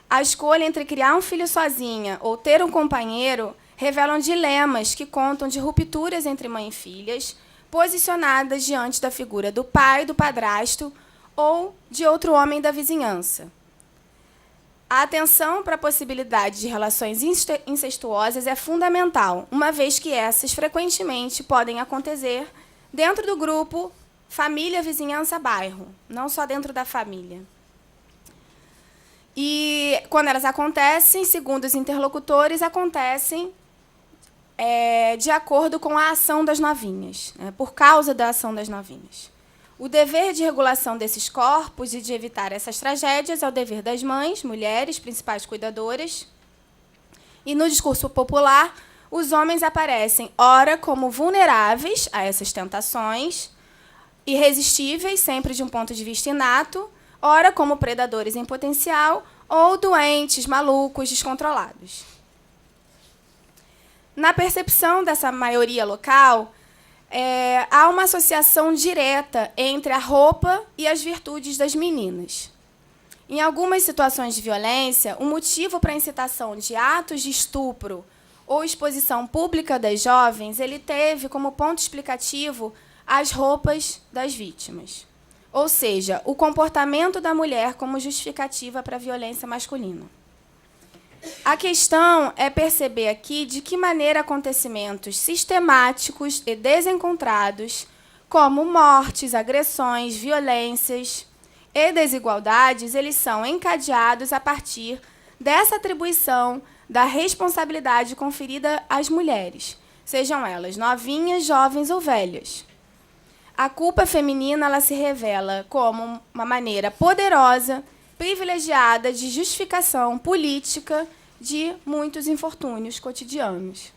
S4: A escolha entre criar um filho sozinha ou ter um companheiro revelam dilemas que contam de rupturas entre mãe e filhas, posicionadas diante da figura do pai, do padrasto ou de outro homem da vizinhança. A atenção para a possibilidade de relações incestuosas é fundamental, uma vez que essas frequentemente podem acontecer dentro do grupo família, vizinhança, bairro, não só dentro da família. E, quando elas acontecem, segundo os interlocutores, acontecem de acordo com a ação das novinhas, por causa da ação das novinhas. O dever de regulação desses corpos e de evitar essas tragédias é o dever das mães, mulheres, principais cuidadoras. E, no discurso popular, os homens aparecem, ora, como vulneráveis a essas tentações, irresistíveis, sempre de um ponto de vista inato, ora, como predadores em potencial, ou doentes, malucos, descontrolados. Na percepção dessa maioria local, há uma associação direta entre a roupa e as virtudes das meninas. Em algumas situações de violência, o motivo para a incitação de atos de estupro ou exposição pública das jovens, ele teve como ponto explicativo as roupas das vítimas. Ou seja, o comportamento da mulher como justificativa para a violência masculina. A questão é perceber aqui de que maneira acontecimentos sistemáticos e desencontrados, como mortes, agressões, violências e desigualdades, eles são encadeados a partir dessa atribuição da responsabilidade conferida às mulheres, sejam elas novinhas, jovens ou velhas. A culpa feminina ela se revela como uma maneira poderosa, privilegiada de justificação política de muitos infortúnios cotidianos.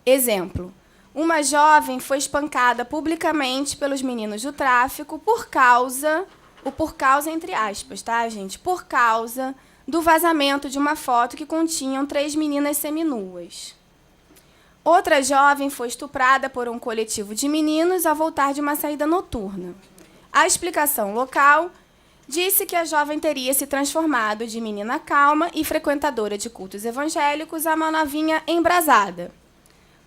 S4: Exemplo: uma jovem foi espancada publicamente pelos meninos do tráfico por causa entre aspas, tá, gente? Por causa do vazamento de uma foto que continham 3 meninas seminuas. Outra jovem foi estuprada por um coletivo de meninos ao voltar de uma saída noturna. A explicação local disse que a jovem teria se transformado de menina calma e frequentadora de cultos evangélicos a uma novinha embrasada.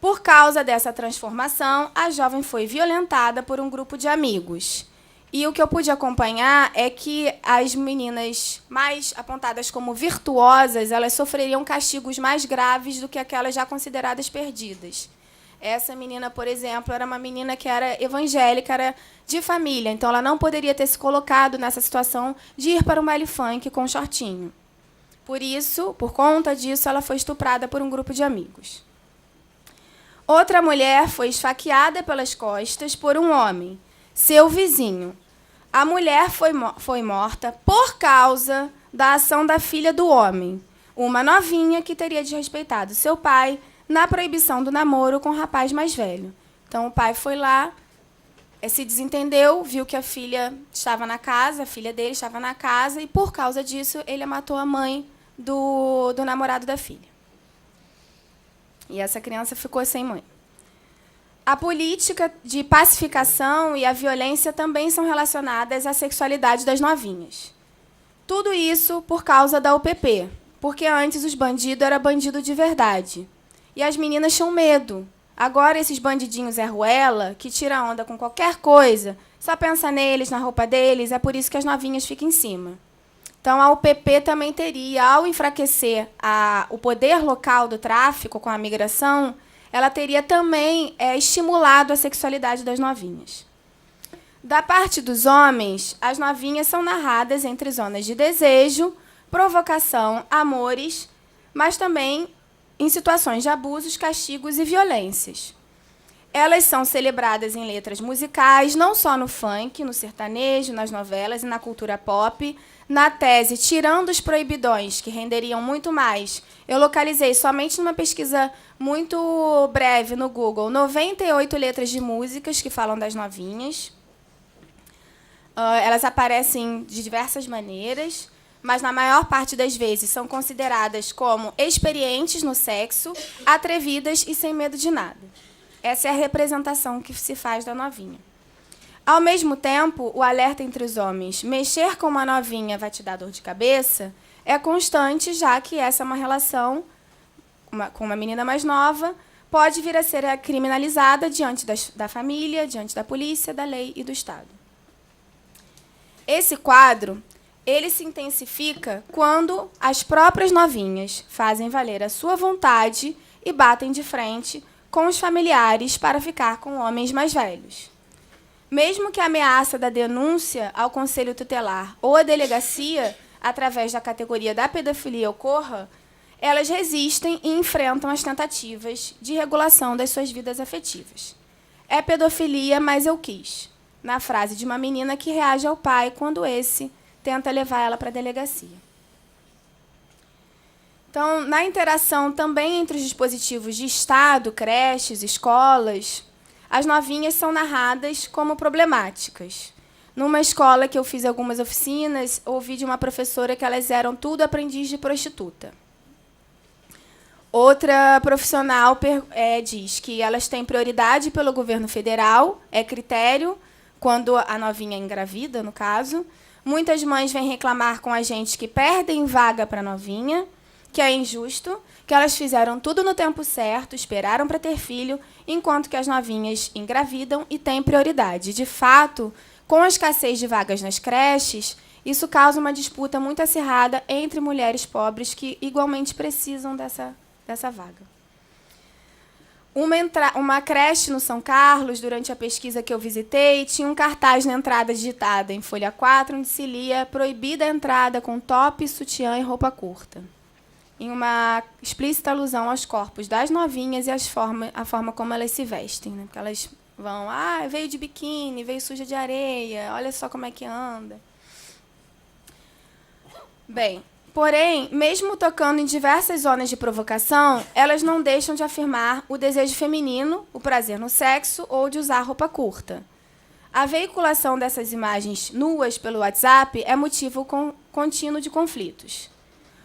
S4: Por causa dessa transformação, a jovem foi violentada por um grupo de amigos. E o que eu pude acompanhar é que as meninas mais apontadas como virtuosas, elas sofreriam castigos mais graves do que aquelas já consideradas perdidas. Essa menina, por exemplo, era uma menina que era evangélica, era de família, então ela não poderia ter se colocado nessa situação de ir para um baile funk com shortinho. Por isso, por conta disso, ela foi estuprada por um grupo de amigos. Outra mulher foi esfaqueada pelas costas por um homem, seu vizinho. A mulher foi morta por causa da ação da filha do homem, uma novinha que teria desrespeitado seu pai na proibição do namoro com o rapaz mais velho. Então, o pai foi lá, se desentendeu, viu que a filha estava na casa, a filha dele estava na casa, e, por causa disso, ele matou a mãe do namorado da filha. E essa criança ficou sem mãe. A política de pacificação e a violência também são relacionadas à sexualidade das novinhas. Tudo isso por causa da UPP, porque antes os bandidos eram bandidos de verdade. E as meninas tinham medo. Agora, esses bandidinhos é ruela, que tira onda com qualquer coisa, só pensa neles, na roupa deles, é por isso que as novinhas ficam em cima. Então, a UPP também teria, ao enfraquecer o poder local do tráfico com a migração, ela teria também estimulado a sexualidade das novinhas. Da parte dos homens, as novinhas são narradas entre zonas de desejo, provocação, amores, mas também em situações de abusos, castigos e violências. Elas são celebradas em letras musicais, não só no funk, no sertanejo, nas novelas e na cultura pop. Na tese, tirando os proibidões, que renderiam muito mais, eu localizei somente numa pesquisa muito breve no Google 98 letras de músicas que falam das novinhas. Elas aparecem de diversas maneiras, mas na maior parte das vezes são consideradas como experientes no sexo, atrevidas e sem medo de nada. Essa é a representação que se faz da novinha. Ao mesmo tempo, o alerta entre os homens, mexer com uma novinha vai te dar dor de cabeça, é constante, já que essa é uma relação com uma menina mais nova, pode vir a ser criminalizada diante da família, diante da polícia, da lei e do Estado. Esse quadro, ele se intensifica quando as próprias novinhas fazem valer a sua vontade e batem de frente com os familiares para ficar com homens mais velhos. Mesmo que a ameaça da denúncia ao Conselho Tutelar ou à delegacia, através da categoria da pedofilia, ocorra, elas resistem e enfrentam as tentativas de regulação das suas vidas afetivas. É pedofilia, mas eu quis, na frase de uma menina que reage ao pai quando esse tenta levar ela para a delegacia. Então, na interação também entre os dispositivos de Estado, creches, escolas, as novinhas são narradas como problemáticas. Numa escola que eu fiz algumas oficinas, ouvi de uma professora que elas eram tudo aprendiz de prostituta. Outra profissional diz que elas têm prioridade pelo governo federal, é critério, quando a novinha é engravida, no caso. Muitas mães vêm reclamar com a gente que perdem vaga para a novinha, que é injusto, que elas fizeram tudo no tempo certo, esperaram para ter filho, enquanto que as novinhas engravidam e têm prioridade. De fato, com a escassez de vagas nas creches, isso causa uma disputa muito acirrada entre mulheres pobres que igualmente precisam dessa vaga. Uma creche no São Carlos, durante a pesquisa que eu visitei, tinha um cartaz na entrada digitada em folha 4, onde se lia proibida a entrada com top, sutiã e roupa curta, em uma explícita alusão aos corpos das novinhas e a forma como elas se vestem, né? Porque elas vão, veio de biquíni, veio suja de areia, olha só como é que anda. Bem, porém, mesmo tocando em diversas zonas de provocação, elas não deixam de afirmar o desejo feminino, o prazer no sexo ou de usar roupa curta. A veiculação dessas imagens nuas pelo WhatsApp é motivo contínuo de conflitos.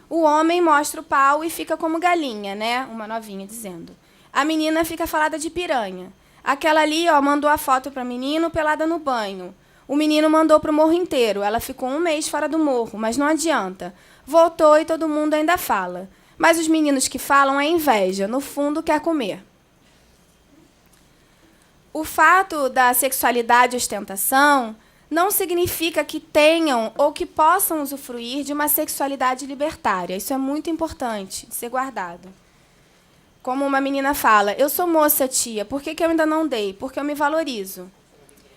S4: O homem mostra o pau e fica como galinha, né? Uma novinha dizendo. A menina fica falada de piranha. Aquela ali, mandou a foto para o menino pelada no banho. O menino mandou para o morro inteiro. Ela ficou 1 mês fora do morro, mas não adianta. Voltou e todo mundo ainda fala. Mas os meninos que falam é inveja. No fundo, quer comer. O fato da sexualidade e ostentação não significa que tenham ou que possam usufruir de uma sexualidade libertária. Isso é muito importante de ser guardado. Como uma menina fala, eu sou moça, tia, por que eu ainda não dei? Porque eu me valorizo.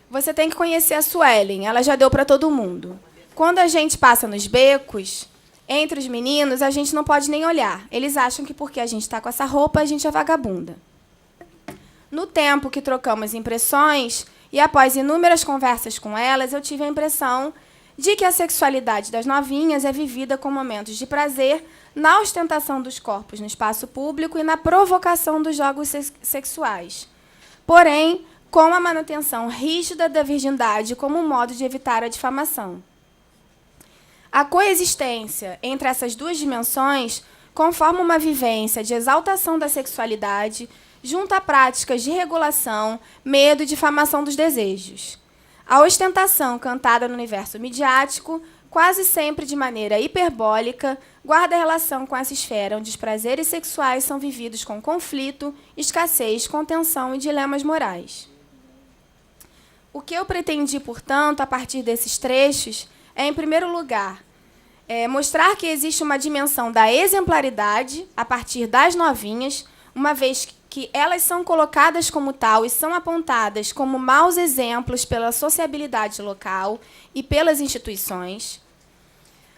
S4: Você tem que conhecer a Suelen, ela já deu para todo mundo. Quando a gente passa nos becos, entre os meninos, a gente não pode nem olhar. Eles acham que porque a gente está com essa roupa, a gente é vagabunda. No tempo que trocamos impressões, e após inúmeras conversas com elas, eu tive a impressão de que a sexualidade das novinhas é vivida com momentos de prazer na ostentação dos corpos no espaço público e na provocação dos jogos sexuais. Porém, com a manutenção rígida da virgindade como um modo de evitar a difamação. A coexistência entre essas duas dimensões conforma uma vivência de exaltação da sexualidade junto a práticas de regulação, medo e difamação dos desejos. A ostentação cantada no universo midiático, quase sempre de maneira hiperbólica, guarda relação com essa esfera onde os prazeres sexuais são vividos com conflito, escassez, contenção e dilemas morais. O que eu pretendi, portanto, a partir desses trechos, é, em primeiro lugar, mostrar que existe uma dimensão da exemplaridade a partir das novinhas, uma vez que elas são colocadas como tal e são apontadas como maus exemplos pela sociabilidade local e pelas instituições.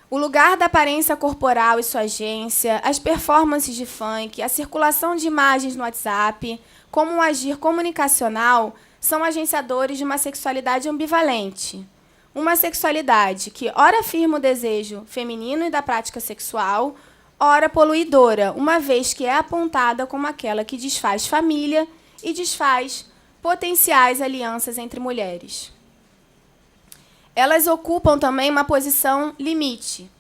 S4: O lugar da aparência corporal e sua agência, as performances de funk, a circulação de imagens no WhatsApp, como um agir comunicacional, são agenciadores de uma sexualidade ambivalente. Uma sexualidade que ora afirma o desejo feminino e da prática sexual, ora poluidora, uma vez que é apontada como aquela que desfaz família e desfaz potenciais alianças entre mulheres. Elas ocupam também uma posição limite,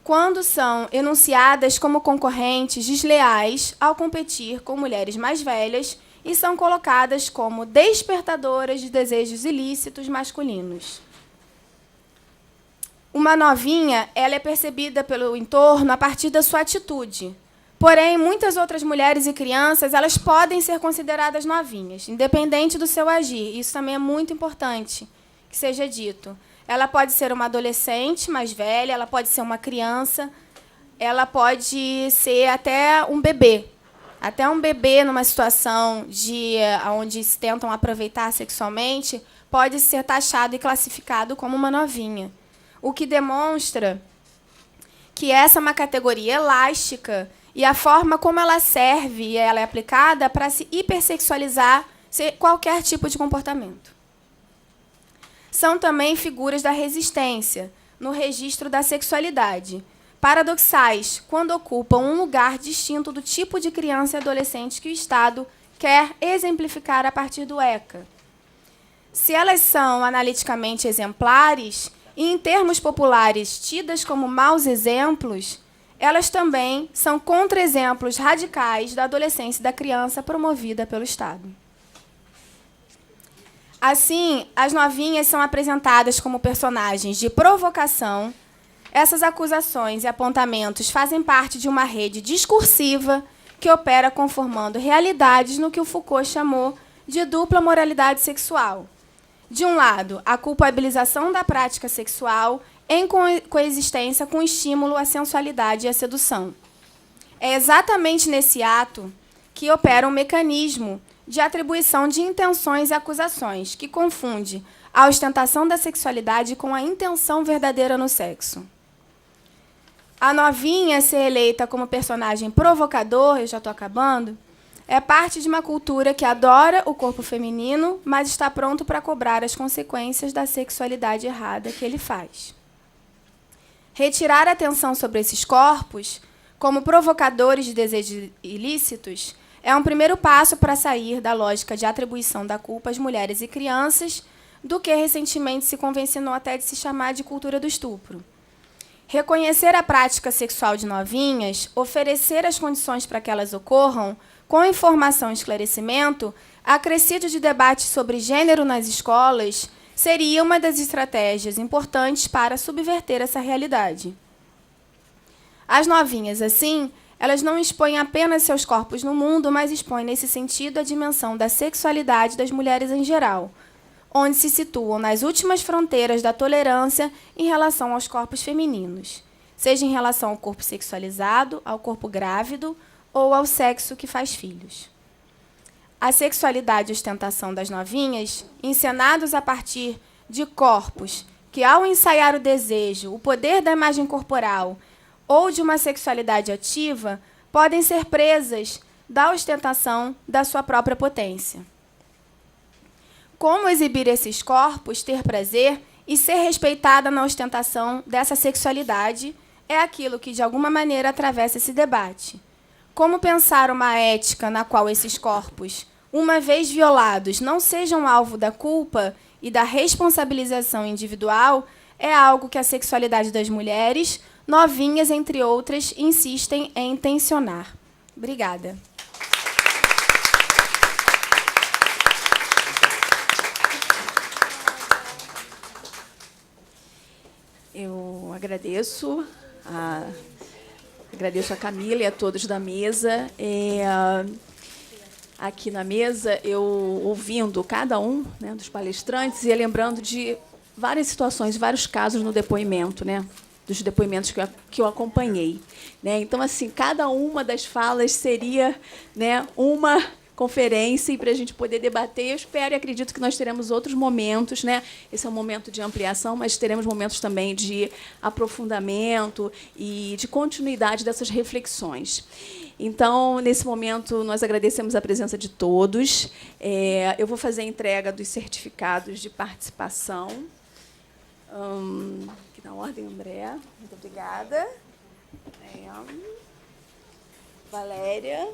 S4: quando são enunciadas como concorrentes desleais ao competir com mulheres mais velhas e são colocadas como despertadoras de desejos ilícitos masculinos. Uma novinha, ela é percebida pelo entorno a partir da sua atitude. Porém, muitas outras mulheres e crianças, elas podem ser consideradas novinhas, independente do seu agir. Isso também é muito importante que seja dito. Ela pode ser uma adolescente mais velha, ela pode ser uma criança, ela pode ser até um bebê. Até um bebê, numa situação onde se tentam aproveitar sexualmente, pode ser taxado e classificado como uma novinha. O que demonstra que essa é uma categoria elástica e a forma como ela serve e ela é aplicada para se hipersexualizar qualquer tipo de comportamento. São também figuras da resistência, no registro da sexualidade, paradoxais, quando ocupam um lugar distinto do tipo de criança e adolescente que o Estado quer exemplificar a partir do ECA. Se elas são analiticamente exemplares, e, em termos populares, tidas como maus exemplos, elas também são contra-exemplos radicais da adolescência e da criança promovida pelo Estado. Assim, as novinhas são apresentadas como personagens de provocação. Essas acusações e apontamentos fazem parte de uma rede discursiva que opera conformando realidades no que o Foucault chamou de dupla moralidade sexual. De um lado, a culpabilização da prática sexual em coexistência com o estímulo à sensualidade e à sedução. É exatamente nesse ato que opera um mecanismo de atribuição de intenções e acusações, que confunde a ostentação da sexualidade com a intenção verdadeira no sexo. A novinha ser eleita como personagem provocador, eu já estou acabando, é parte de uma cultura que adora o corpo feminino, mas está pronto para cobrar as consequências da sexualidade errada que ele faz. Retirar a atenção sobre esses corpos, como provocadores de desejos ilícitos, é um primeiro passo para sair da lógica de atribuição da culpa às mulheres e crianças, do que recentemente se convencionou até de se chamar de cultura do estupro. Reconhecer a prática sexual de novinhas, oferecer as condições para que elas ocorram, com informação e esclarecimento, acrescido de debate sobre gênero nas escolas, seria uma das estratégias importantes para subverter essa realidade. As novinhas, assim, elas não expõem apenas seus corpos no mundo, mas expõem, nesse sentido, a dimensão da sexualidade das mulheres em geral, onde se situam nas últimas fronteiras da tolerância em relação aos corpos femininos, seja em relação ao corpo sexualizado, ao corpo grávido ou ao sexo que faz filhos. A sexualidade e ostentação das novinhas, encenados a partir de corpos que, ao ensaiar o desejo, o poder da imagem corporal ou de uma sexualidade ativa, podem ser presas da ostentação da sua própria potência. Como exibir esses corpos, ter prazer e ser respeitada na ostentação dessa sexualidade é aquilo que, de alguma maneira, atravessa esse debate. Como pensar uma ética na qual esses corpos, uma vez violados, não sejam alvo da culpa e da responsabilização individual, é algo que a sexualidade das mulheres, novinhas, entre outras, insistem em tensionar. Obrigada.
S2: Eu agradeço a Camila e a todos da mesa. Aqui na mesa, eu ouvindo cada um, né, dos palestrantes e lembrando de várias situações, vários casos no depoimento, né, dos depoimentos que eu acompanhei. Né? Então, assim, cada uma das falas seria, né, uma conferência e para a gente poder debater. Eu espero e acredito que nós teremos outros momentos, né? Esse é um momento de ampliação, mas teremos momentos também de aprofundamento e de continuidade dessas reflexões. Então, nesse momento, nós agradecemos a presença de todos. Eu vou fazer a entrega dos certificados de participação. Aqui na ordem, André. Muito obrigada. Valéria.